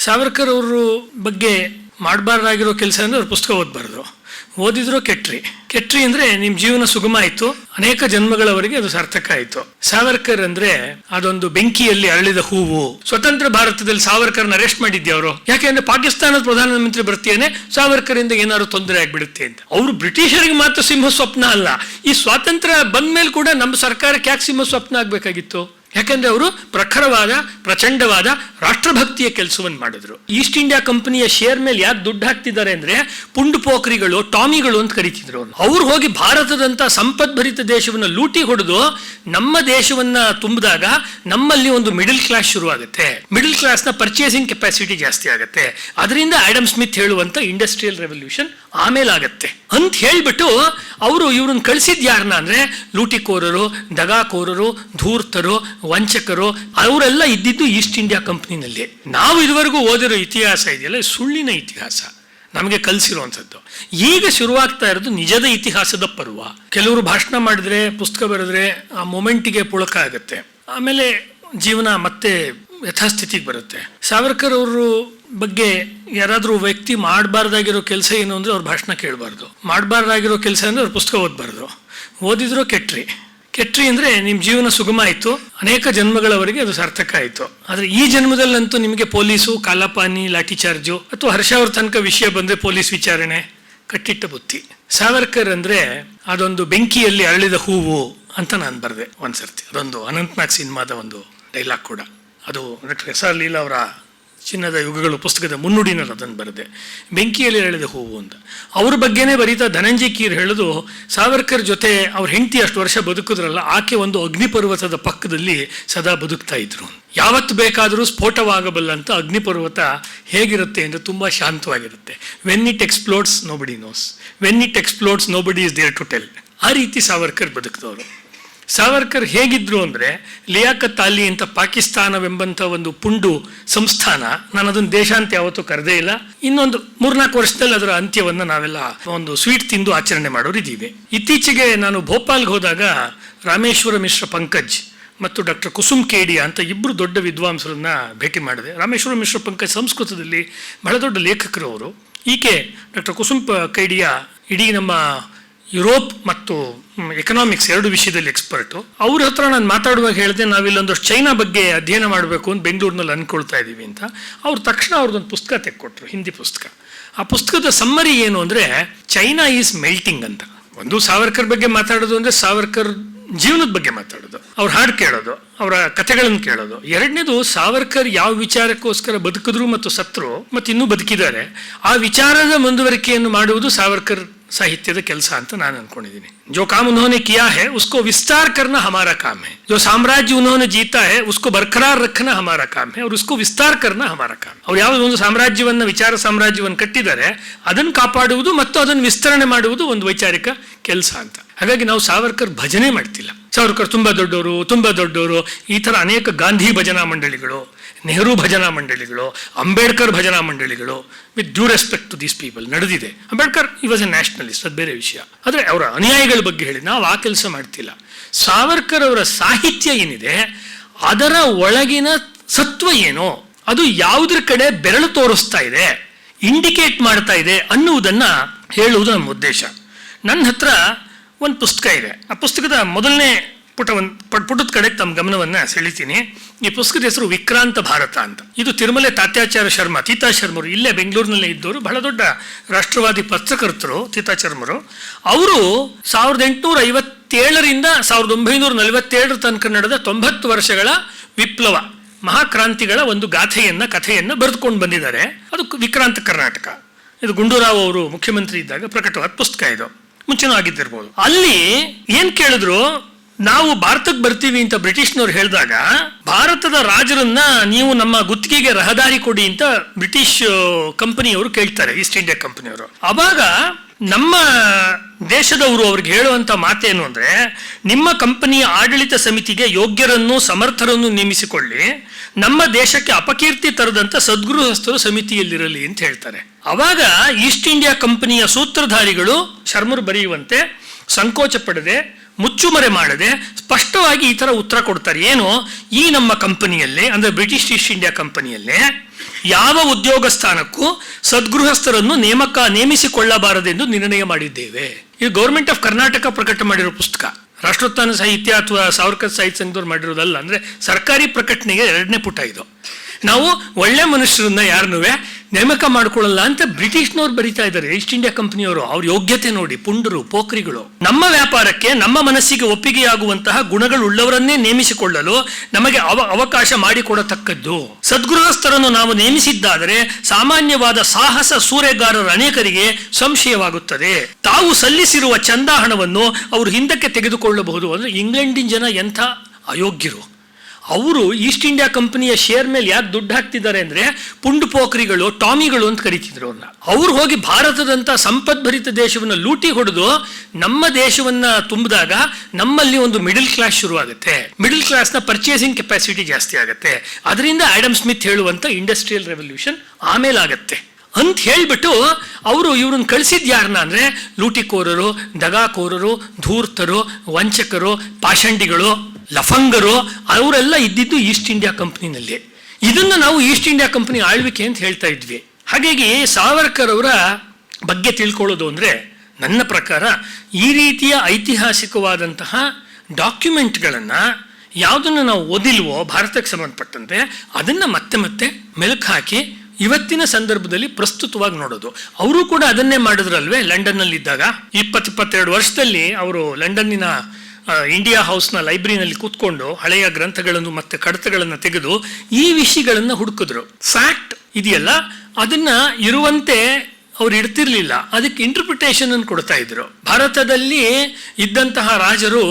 ಸಾವರ್ಕರ್ ಅವರು ಬಗ್ಗೆ ಮಾಡಬಾರ್ದಾಗಿರೋ ಕೆಲಸ ಅಂದರೆ ಅವ್ರ ಪುಸ್ತಕ ಓದಬಾರ್ದು. ಓದಿದ್ರು ಕೆಟ್ರಿ ಅಂದರೆ ನಿಮ್ಮ ಜೀವನ ಸುಗಮ ಆಯಿತು, ಅನೇಕ ಜನ್ಮಗಳವರೆಗೆ ಅದು ಸಾರ್ಥಕ ಆಯಿತು. ಸಾವರ್ಕರ್ ಅಂದರೆ ಅದೊಂದು ಬೆಂಕಿಯಲ್ಲಿ ಅರಳಿದ ಹೂವು. ಸ್ವತಂತ್ರ ಭಾರತದಲ್ಲಿ ಸಾವರ್ಕರ್ನ ಅರೆಸ್ಟ್ ಮಾಡಿದ್ದೆ ಯಾಕೆಂದ್ರೆ ಪಾಕಿಸ್ತಾನದ ಪ್ರಧಾನಮಂತ್ರಿ ಬರ್ತೀಯನೆ ಸಾವರ್ಕರ್ ಇಂದ ಏನಾದ್ರು ತೊಂದರೆ ಆಗ್ಬಿಡುತ್ತೆ ಅಂತ. ಅವರು ಬ್ರಿಟಿಷರಿಗೆ ಮಾತ್ರ ಸಿಂಹ ಸ್ವಪ್ನ ಅಲ್ಲ, ಈ ಸ್ವಾತಂತ್ರ್ಯ ಬಂದ ಮೇಲೆ ಕೂಡ ನಮ್ಮ ಸರ್ಕಾರಕ್ಕೆ ಯಾಕೆ ಸಿಂಹ ಸ್ವಪ್ನ ಆಗ್ಬೇಕಾಗಿತ್ತು? ಯಾಕಂದ್ರೆ ಅವರು ಪ್ರಖರವಾದ ಪ್ರಚಂಡವಾದ ರಾಷ್ಟ್ರಭಕ್ತಿಯ ಕೆಲಸವನ್ನು ಮಾಡಿದ್ರು. ಈಸ್ಟ್ ಇಂಡಿಯಾ ಕಂಪನಿಯ ಶೇರ್ ಮೇಲೆ ಯಾಕೆ ದುಡ್ಡು ಹಾಕ್ತಿದ್ದಾರೆ ಅಂದ್ರೆ ಪುಂಡು ಪೋಖ್ರಿಗಳು, ಟಾಮಿಗಳು ಅಂತ ಕರೀತಿದ್ರು. ಅವ್ರು ಹೋಗಿ ಭಾರತದಂತ ಸಂಪದ್ಭರಿತ ದೇಶವನ್ನ ಲೂಟಿ ಹೊಡೆದು ನಮ್ಮ ದೇಶವನ್ನ ತುಂಬಿದಾಗ ನಮ್ಮಲ್ಲಿ ಒಂದು ಮಿಡಲ್ ಕ್ಲಾಸ್ ಶುರುವಾಗುತ್ತೆ. ಮಿಡಲ್ ಕ್ಲಾಸ್ ನ ಪರ್ಚೇಸಿಂಗ್ ಕೆಪಾಸಿಟಿ ಜಾಸ್ತಿ ಆಗುತ್ತೆ. ಅದರಿಂದ ಆಡಮ್ ಸ್ಮಿತ್ ಹೇಳುವಂತ ಇಂಡಸ್ಟ್ರಿಯಲ್ ರೆವಲ್ಯೂಷನ್ ಆಮೇಲೆ ಆಗತ್ತೆ ಅಂತ ಹೇಳ್ಬಿಟ್ಟು ಅವರು ಇವ್ರನ್ನ ಕಳಿಸಿದ್ ಯಾರನ್ನ ಅಂದ್ರೆ ಲೂಟಿಕೋರರು, ದಗಾಕೋರರು, ಧೂರ್ತರು, ವಂಚಕರು ಅವರೆಲ್ಲ ಇದ್ದಿದ್ದು ಈಸ್ಟ್ ಇಂಡಿಯಾ ಕಂಪನಿನಲ್ಲಿ. ನಾವು ಇದುವರೆಗೂ ಓದಿರೋ ಇತಿಹಾಸ ಇದೆಯಲ್ಲ, ಸುಳ್ಳಿನ ಇತಿಹಾಸ ನಮಗೆ ಕಲಿಸಿರುವಂಥದ್ದು. ಈಗ ಶುರುವಾಗ್ತಾ ಇರೋದು ನಿಜದ ಇತಿಹಾಸದ ಪರ್ವ. ಕೆಲವರು ಭಾಷಣ ಮಾಡಿದ್ರೆ, ಪುಸ್ತಕ ಬರೆದ್ರೆ ಆ ಮೊಮೆಂಟಿಗೆ ಪುಳಕ ಆಗುತ್ತೆ, ಆಮೇಲೆ ಜೀವನ ಮತ್ತೆ ಯಥಾಸ್ಥಿತಿಗೆ ಬರುತ್ತೆ. ಸಾವರ್ಕರ್ ಅವರು ಬಗ್ಗೆ ಯಾರಾದ್ರೂ ವ್ಯಕ್ತಿ ಮಾಡಬಾರ್ದಾಗಿರೋ ಕೆಲಸ ಏನು ಅಂದ್ರೆ ಅವ್ರ ಭಾಷಣ ಕೇಳಬಾರ್ದು. ಮಾಡಬಾರ್ದಾಗಿರೋ ಕೆಲಸ ಅಂದ್ರೆ ಅವ್ರ ಪುಸ್ತಕ ಓದಬಾರ್ದು. ಓದಿದ್ರು ಕೆಟ್ರಿ ಅಂದ್ರೆ ನಿಮ್ಮ ಜೀವನ ಸುಗಮ ಆಯಿತು, ಅನೇಕ ಜನ್ಮಗಳವರೆಗೆ ಅದು ಸಾರ್ಥಕ ಆಯಿತು. ಆದ್ರೆ ಈ ಜನ್ಮದಲ್ಲಂತೂ ನಿಮಗೆ ಪೊಲೀಸು, ಕಾಲಾಪಾನಿ, ಲಾಠಿ ಚಾರ್ಜು ಅಥವಾ ಹರ್ಷಾವ್ರ ತನಕ ವಿಷಯ ಬಂದ್ರೆ ಪೊಲೀಸ್ ವಿಚಾರಣೆ, ಕಟ್ಟಿಟ್ಟ ಬುತ್ತಿ. ಸಾವರ್ಕರ್ ಅಂದ್ರೆ ಅದೊಂದು ಬೆಂಕಿಯಲ್ಲಿ ಅರಳಿದ ಹೂವು ಅಂತ ನಾನು ಬರೆದೆ ಒಂದ್ಸರ್ತಿ. ಅದೊಂದು ಅನಂತನಾಗ್ ಸಿನಿಮಾದ ಒಂದು ಡೈಲಾಗ್ ಕೂಡ. ಅದು ಡಾಕ್ಟರ್ ಎಸ್ ಆರ್ ಲೀಲಾ ಅವರ ಚಿನ್ನದ ಯುಗಗಳು ಪುಸ್ತಕದ ಮುನ್ನುಡಿನಲ್ಲಿ ಅದನ್ನು ಬರೆದೆ, ಬೆಂಕಿಯಲ್ಲಿ ಅರಳಿದ ಹೂವು ಅಂತ. ಅವ್ರ ಬಗ್ಗೆನೇ ಬರೀತಾ ಧನಂಜಯ್ ಕೀರ್ ಹೇಳೋದು, ಸಾವರ್ಕರ್ ಜೊತೆ ಅವ್ರ ಹೆಂಡತಿ ಅಷ್ಟು ವರ್ಷ ಬದುಕಿದ್ರಲ್ಲ, ಆಕೆ ಒಂದು ಅಗ್ನಿಪರ್ವತದ ಪಕ್ಕದಲ್ಲಿ ಸದಾ ಬದುಕ್ತಾ ಇದ್ರು. ಯಾವತ್ತು ಬೇಕಾದರೂ ಸ್ಫೋಟವಾಗಬಲ್ಲಂತ ಅಗ್ನಿಪರ್ವತ ಹೇಗಿರುತ್ತೆ ಅಂದರೆ ತುಂಬ ಶಾಂತವಾಗಿರುತ್ತೆ. When it explodes nobody knows, when it explodes nobody is there to tell. ಆ ರೀತಿ ಸಾವರ್ಕರ್ ಬದುಕಿದವರು. ಸಾವರ್ಕರ್ ಹೇಗಿದ್ರು ಅಂದರೆ ಲಿಯಾಕತ್ ಅಲಿ ಅಂತ ಪಾಕಿಸ್ತಾನವೆಂಬಂಥ ಒಂದು ಪುಂಡು ಸಂಸ್ಥಾನ, ನಾನು ಅದನ್ನು ದೇಶ ಅಂತ ಯಾವತ್ತೂ ಕರೆದೇ ಇಲ್ಲ. ಇನ್ನೊಂದು 3-4 ವರ್ಷದಲ್ಲಿ ಅದರ ಅಂತ್ಯವನ್ನು ನಾವೆಲ್ಲ ಒಂದು ಸ್ವೀಟ್ ತಿಂದು ಆಚರಣೆ ಮಾಡೋರು ಇದ್ದೀವಿ. ಇತ್ತೀಚೆಗೆ ನಾನು ಭೋಪಾಲ್ಗೆ ಹೋದಾಗ ರಾಮೇಶ್ವರ ಮಿಶ್ರ ಪಂಕಜ್ ಮತ್ತು ಡಾಕ್ಟರ್ ಕುಸುಮ್ ಕೇಡಿಯಾ ಅಂತ ಇಬ್ಬರು ದೊಡ್ಡ ವಿದ್ವಾಂಸರನ್ನ ಭೇಟಿ ಮಾಡಿದೆ. ರಾಮೇಶ್ವರ ಮಿಶ್ರ ಪಂಕಜ್ ಸಂಸ್ಕೃತದಲ್ಲಿ ಬಹಳ ದೊಡ್ಡ ಲೇಖಕರು ಅವರು. ಈಕೆ ಡಾಕ್ಟರ್ ಕುಸುಮ್ ಕೇಡಿಯಾ ಇಡೀ ನಮ್ಮ ಯುರೋಪ್ ಮತ್ತು ಎಕನಾಮಿಕ್ಸ್ 2 ವಿಷಯದಲ್ಲಿ ಎಕ್ಸ್ಪರ್ಟು. ಅವ್ರ ಹತ್ರ ನಾನು ಮಾತಾಡುವಾಗ ಹೇಳಿದೆ, ನಾವಿಲ್ಲೊಂದಷ್ಟು ಚೈನಾ ಬಗ್ಗೆ ಅಧ್ಯಯನ ಮಾಡಬೇಕು ಅಂತ ಬೆಂಗಳೂರಿನಲ್ಲಿ ಅಂದ್ಕೊಳ್ತಾ ಇದ್ದೀವಿ ಅಂತ. ಅವ್ರು ತಕ್ಷಣ ಅವ್ರದ್ದೊಂದು ಪುಸ್ತಕ ತೆಕ್ಕೊಟ್ರು, ಹಿಂದಿ ಪುಸ್ತಕ. ಆ ಪುಸ್ತಕದ ಸಮ್ಮರಿ ಏನು ಅಂದರೆ ಚೈನಾ ಈಸ್ ಮೆಲ್ಟಿಂಗ್ ಅಂತ. ಒಂದು ಸಾವರ್ಕರ್ ಬಗ್ಗೆ ಮಾತಾಡೋದು ಅಂದರೆ ಸಾವರ್ಕರ್ ಜೀವನದ ಬಗ್ಗೆ ಮಾತಾಡೋದು, ಅವ್ರ ಹಾಡು ಕೇಳೋದು, ಅವರ ಕಥೆಗಳನ್ನು ಕೇಳೋದು. ಎರಡನೇದು ಸಾವರ್ಕರ್ ಯಾವ ವಿಚಾರಕ್ಕೋಸ್ಕರ ಬದುಕಿದ್ರು ಮತ್ತು ಸತ್ರು ಮತ್ತು ಇನ್ನೂ ಬದುಕಿದ್ದಾರೆ, ಆ ವಿಚಾರದ ಮುಂದುವರಿಕೆಯನ್ನು ಮಾಡುವುದು ಸಾವರ್ಕರ್ ಸಾಹಿತ್ಯದ ಕೆಲಸ ಅಂತ ನಾನು ಅನ್ಕೊಂಡಿದ್ದೀನಿ. जो काम उन्होंने किया है उसको विस्तार करना हमारा काम है. जो साम्राज्य उन्होंने जीता है उसको बरकरार रखना हमारा काम है और उसको विस्तार करना हमारा काम. ಅವ್ರು ಯಾವುದೋ ಒಂದು ಸಾಮ್ರಾಜ್ಯವನ್ನ, ವಿಚಾರ ಸಾಮ್ರಾಜ್ಯವನ್ನು ಕಟ್ಟಿದ್ದಾರೆ, ಅದನ್ನು ಕಾಪಾಡುವುದು ಮತ್ತು ಅದನ್ನು ವಿಸ್ತರಣೆ ಮಾಡುವುದು ಒಂದು ವೈಚಾರಿಕ ಕೆಲಸ ಅಂತ. ಹಾಗಾಗಿ ನಾವು ಸಾವರ್ಕರ್ ಭಜನೆ ಮಾಡ್ತಿಲ್ಲ. ಸಾವರ್ಕರ್ ತುಂಬಾ ದೊಡ್ಡವರು ಈ ತರ ಅನೇಕ ಗಾಂಧಿ ಭಜನಾ ಮಂಡಳಿಗಳು, ನೆಹರು ಭಜನಾ ಮಂಡಳಿಗಳು, ಅಂಬೇಡ್ಕರ್ ಭಜನಾ ಮಂಡಳಿಗಳು, with due respect to these people ನಡೆದಿದೆ. ಅಂಬೇಡ್ಕರ್ ಈ ವಾಸ್ ಎ ನ್ಯಾಷನಲಿಸ್ಟ್, ಅದು ಬೇರೆ ವಿಷಯ. ಆದರೆ ಅವರ ಅನುಯಾಯಿಗಳ ಬಗ್ಗೆ ಹೇಳಿ ನಾವು ಆ ಕೆಲಸ ಮಾಡ್ತಿಲ್ಲ. ಸಾವರ್ಕರ್ ಅವರ ಸಾಹಿತ್ಯ ಏನಿದೆ ಅದರ ಒಳಗಿನ ಸತ್ವ ಏನೋ ಅದು ಯಾವುದ್ರ ಕಡೆ ಬೆರಳು ತೋರಿಸ್ತಾ ಇದೆ, ಇಂಡಿಕೇಟ್ ಮಾಡ್ತಾ ಇದೆ ಅನ್ನುವುದನ್ನ ಹೇಳುವುದು ನಮ್ಮ ಉದ್ದೇಶ. ನನ್ನ ಹತ್ರ ಒಂದು ಪುಸ್ತಕ ಇದೆ. ಆ ಪುಸ್ತಕದ ಮೊದಲನೇ ಪುಟದ ಕಡೆ ತಮ್ಮ ಗಮನವನ್ನ ಸೆಳಿತೀನಿ. ಈ ಪುಸ್ತಕದ ಹೆಸರು ವಿಕ್ರಾಂತ ಭಾರತ ಅಂತ. ಇದು ತಿರುಮಲೆ ತಾತ್ಯಾಚಾರ್ಯ ಶರ್ಮಾ, ತೀತಾಶರ್ಮರು, ಇಲ್ಲೇ ಬೆಂಗಳೂರಿನಲ್ಲೇ ಇದ್ದವರು, ಬಹಳ ದೊಡ್ಡ ರಾಷ್ಟ್ರವಾದಿ ಪತ್ರಕರ್ತರು ತೀತಾಶರ್ಮರು. ಅವರು 1857ರಿಂದ 1947 ತನಕ ನಡೆದ 90 ವರ್ಷಗಳ ವಿಪ್ಲವ ಮಹಾಕ್ರಾಂತಿಗಳ ಒಂದು ಕಥೆಯನ್ನು ಬರೆದುಕೊಂಡು ಬಂದಿದ್ದಾರೆ. ಅದು ವಿಕ್ರಾಂತ ಕರ್ನಾಟಕ. ಇದು ಗುಂಡೂರಾವ್ ಅವರು ಮುಖ್ಯಮಂತ್ರಿ ಇದ್ದಾಗ ಪ್ರಕಟವಾದ ಪುಸ್ತಕ. ಇದು ಮುಂಚೆನೂ ಆಗಿದ್ದಿರ್ಬೋದು. ಅಲ್ಲಿ ಏನ್ ಕೇಳಿದ್ರು, ನಾವು ಭಾರತಕ್ಕೆ ಬರ್ತೀವಿ ಅಂತ ಬ್ರಿಟಿಷ್ನವ್ರು ಹೇಳಿದಾಗ ಭಾರತದ ರಾಜರನ್ನ ನೀವು ನಮ್ಮ ಗುತ್ತಿಗೆಗೆ ರಹದಾರಿ ಕೊಡಿ ಅಂತ ಬ್ರಿಟಿಷ್ ಕಂಪನಿಯವರು ಕೇಳ್ತಾರೆ, ಈಸ್ಟ್ ಇಂಡಿಯಾ ಕಂಪನಿಯವರು. ಅವಾಗ ನಮ್ಮ ದೇಶದವರು ಅವ್ರಿಗೆ ಹೇಳುವಂತ ಮಾತೇನು ಅಂದ್ರೆ, ನಿಮ್ಮ ಕಂಪನಿಯ ಆಡಳಿತ ಸಮಿತಿಗೆ ಯೋಗ್ಯರನ್ನು ಸಮರ್ಥರನ್ನು ನೇಮಿಸಿಕೊಳ್ಳಿ, ನಮ್ಮ ದೇಶಕ್ಕೆ ಅಪಕೀರ್ತಿ ತರದಂತ ಸದ್ಗೃಹಸ್ಥರು ಸಮಿತಿಯಲ್ಲಿರಲಿ ಅಂತ ಹೇಳ್ತಾರೆ. ಅವಾಗ ಈಸ್ಟ್ ಇಂಡಿಯಾ ಕಂಪನಿಯ ಸೂತ್ರಧಾರಿಗಳು ಶರ್ಮರು ಬರೆಯುವಂತೆ ಸಂಕೋಚ ಪಡದೆ ಮುಚ್ಚುಮರೆ ಮಾಡದೆ ಸ್ಪಷ್ಟವಾಗಿ ಈ ತರ ಉತ್ತರ ಕೊಡ್ತಾರೆ. ಏನು, ಈ ನಮ್ಮ ಕಂಪನಿಯಲ್ಲೇ ಅಂದ್ರೆ ಬ್ರಿಟಿಷ್ ಈಸ್ಟ್ ಇಂಡಿಯಾ ಕಂಪನಿಯಲ್ಲೇ ಯಾವ ಉದ್ಯೋಗ ಸ್ಥಾನಕ್ಕೂ ಸದ್ಗೃಹಸ್ಥರನ್ನು ನೇಮಿಸಿಕೊಳ್ಳಬಾರದೆಂದು ನಿರ್ಣಯ ಮಾಡಿದ್ದೇವೆ. ಇದು ಗೌರ್ಮೆಂಟ್ ಆಫ್ ಕರ್ನಾಟಕ ಪ್ರಕಟ ಮಾಡಿರೋ ಪುಸ್ತಕ, ರಾಷ್ಟ್ರೋತ್ಥಾನ ಸಾಹಿತ್ಯ ಅಥವಾ ಸಾವರ್ಕರ್ ಸಾಹಿತ್ಯ ಸಂಘದವ್ರು ಮಾಡಿರೋದಲ್ಲ. ಅಂದ್ರೆ ಸರ್ಕಾರಿ ಪ್ರಕಟಣೆಗೆ 2ನೇ ಪುಟ ಇದು. ನಾವು ಒಳ್ಳೆ ಮನುಷ್ಯರನ್ನ ಯಾರನ್ನೂ ನೇಮಕ ಮಾಡ್ಕೊಳ್ಳಲ್ಲ ಅಂತ ಬ್ರಿಟಿಷ್ನವ್ರು ಬರೀತಾ ಇದ್ದಾರೆ, ಈಸ್ಟ್ ಇಂಡಿಯಾ ಕಂಪನಿಯವರು. ಅವ್ರ ಯೋಗ್ಯತೆ ನೋಡಿ, ಪುಂಡರು, ಪೋಖ್ರಿಗಳು. ನಮ್ಮ ವ್ಯಾಪಾರಕ್ಕೆ ನಮ್ಮ ಮನಸ್ಸಿಗೆ ಒಪ್ಪಿಗೆಯಾಗುವಂತಹ ಗುಣಗಳುಳ್ಳವರನ್ನೇ ನೇಮಿಸಿಕೊಳ್ಳಲು ನಮಗೆ ಅವಕಾಶ ಮಾಡಿಕೊಡತಕ್ಕದ್ದು. ಸದ್ಗೃಹಸ್ಥರನ್ನು ನಾವು ನೇಮಿಸಿದ್ದಾದರೆ ಸಾಮಾನ್ಯವಾದ ಸಾಹಸ ಸೂರೆಗಾರರ ಅನೇಕರಿಗೆ ಸಂಶಯವಾಗುತ್ತದೆ. ತಾವು ಸಲ್ಲಿಸಿರುವ ಚಂದಾ ಹಣವನ್ನು ಅವರು ಹಿಂದಕ್ಕೆ ತೆಗೆದುಕೊಳ್ಳಬಹುದು. ಅಂದ್ರೆ ಇಂಗ್ಲೆಂಡಿನ ಜನ ಎಂಥ ಅಯೋಗ್ಯರು. ಅವರು ಈಸ್ಟ್ ಇಂಡಿಯಾ ಕಂಪನಿಯ ಶೇರ್ ಮೇಲೆ ಯಾಕೆ ದುಡ್ಡು ಹಾಕ್ತಿದ್ದಾರೆ ಅಂದ್ರೆ ಪುಂಡು ಪೋಖ್ರಿಗಳು, ಟಾಮಿಗಳು ಅಂತ ಕರೀತಿದ್ರು ಅವ್ರನ್ನ. ಅವ್ರು ಹೋಗಿ ಭಾರತದಂತ ಸಂಪದ್ಭರಿತ ದೇಶವನ್ನು ಲೂಟಿ ಹೊಡೆದು ನಮ್ಮ ದೇಶವನ್ನ ತುಂಬಿದಾಗ ನಮ್ಮಲ್ಲಿ ಒಂದು ಮಿಡಲ್ ಕ್ಲಾಸ್ ಶುರುವಾಗುತ್ತೆ. ಮಿಡಲ್ ಕ್ಲಾಸ್ನ ಪರ್ಚೇಸಿಂಗ್ ಕೆಪಾಸಿಟಿ ಜಾಸ್ತಿ ಆಗುತ್ತೆ. ಅದರಿಂದ ಆಡಮ್ ಸ್ಮಿತ್ ಹೇಳುವಂತ ಇಂಡಸ್ಟ್ರಿಯಲ್ ರೆವಲ್ಯೂಷನ್ ಆಮೇಲೆ ಆಗತ್ತೆ ಅಂತ ಹೇಳ್ಬಿಟ್ಟು ಅವರು ಇವ್ರನ್ನ ಕಳಿಸಿದ್ ಯಾರನ್ನ ಅಂದ್ರೆ ಲೂಟಿಕೋರರು, ದಗಾಕೋರರು, ಧೂರ್ತರು, ವಂಚಕರು, ಪಾಷಂಡಿಗಳು, ಲಫಂಗರು, ಅವರೆಲ್ಲ ಇದ್ದಿದ್ದು ಈಸ್ಟ್ ಇಂಡಿಯಾ ಕಂಪನಿನಲ್ಲಿ. ಇದನ್ನ ನಾವು ಈಸ್ಟ್ ಇಂಡಿಯಾ ಕಂಪನಿ ಆಳ್ವಿಕೆ ಅಂತ ಹೇಳ್ತಾ ಇದ್ವಿ. ಹಾಗಾಗಿ ಸಾವರ್ಕರ್ ಅವರ ಬಗ್ಗೆ ತಿಳ್ಕೊಳ್ಳೋದು ಅಂದ್ರೆ ನನ್ನ ಪ್ರಕಾರ ಈ ರೀತಿಯ ಐತಿಹಾಸಿಕವಾದಂತಹ ಡಾಕ್ಯುಮೆಂಟ್ಗಳನ್ನ ಯಾವುದನ್ನು ನಾವು ಓದಿಲ್ವೋ ಭಾರತಕ್ಕೆ ಸಂಬಂಧಪಟ್ಟಂತೆ ಅದನ್ನ ಮತ್ತೆ ಮತ್ತೆ ಮೆಲುಕು ಹಾಕಿ ಇವತ್ತಿನ ಸಂದರ್ಭದಲ್ಲಿ ಪ್ರಸ್ತುತವಾಗಿ ನೋಡೋದು. ಅವರು ಕೂಡ ಅದನ್ನೇ ಮಾಡಿದ್ರಲ್ವೇ ಲಂಡನ್ನಲ್ಲಿ ಇದ್ದಾಗ. 22 ವರ್ಷದಲ್ಲಿ ಅವರು ಲಂಡನ್ನಿನ ಇಂಡಿಯಾ ಹೌಸ್ನ ಲೈಬ್ರರಿನಲ್ಲಿ ಕೂತ್ಕೊಂಡು ಹಳೆಯ ಗ್ರಂಥಗಳನ್ನು ಮತ್ತೆ ಕಡತಗಳನ್ನು ತೆಗೆದು ಈ ವಿಷಯಗಳನ್ನು ಹುಡುಕಿದ್ರು. ಫ್ಯಾಕ್ಟ್ ಇದೆಯಲ್ಲ ಅದನ್ನ ಇರುವಂತೆ ಅವ್ರು ಇಡ್ತಿರ್ಲಿಲ್ಲ, ಅದಕ್ಕೆ ಇಂಟರ್ಪ್ರಿಟೇಷನ್ ಅನ್ನು ಕೊಡ್ತಾ ಇದ್ರು. ಭಾರತದಲ್ಲಿ ಇದ್ದಂತಹ ರಾಜರು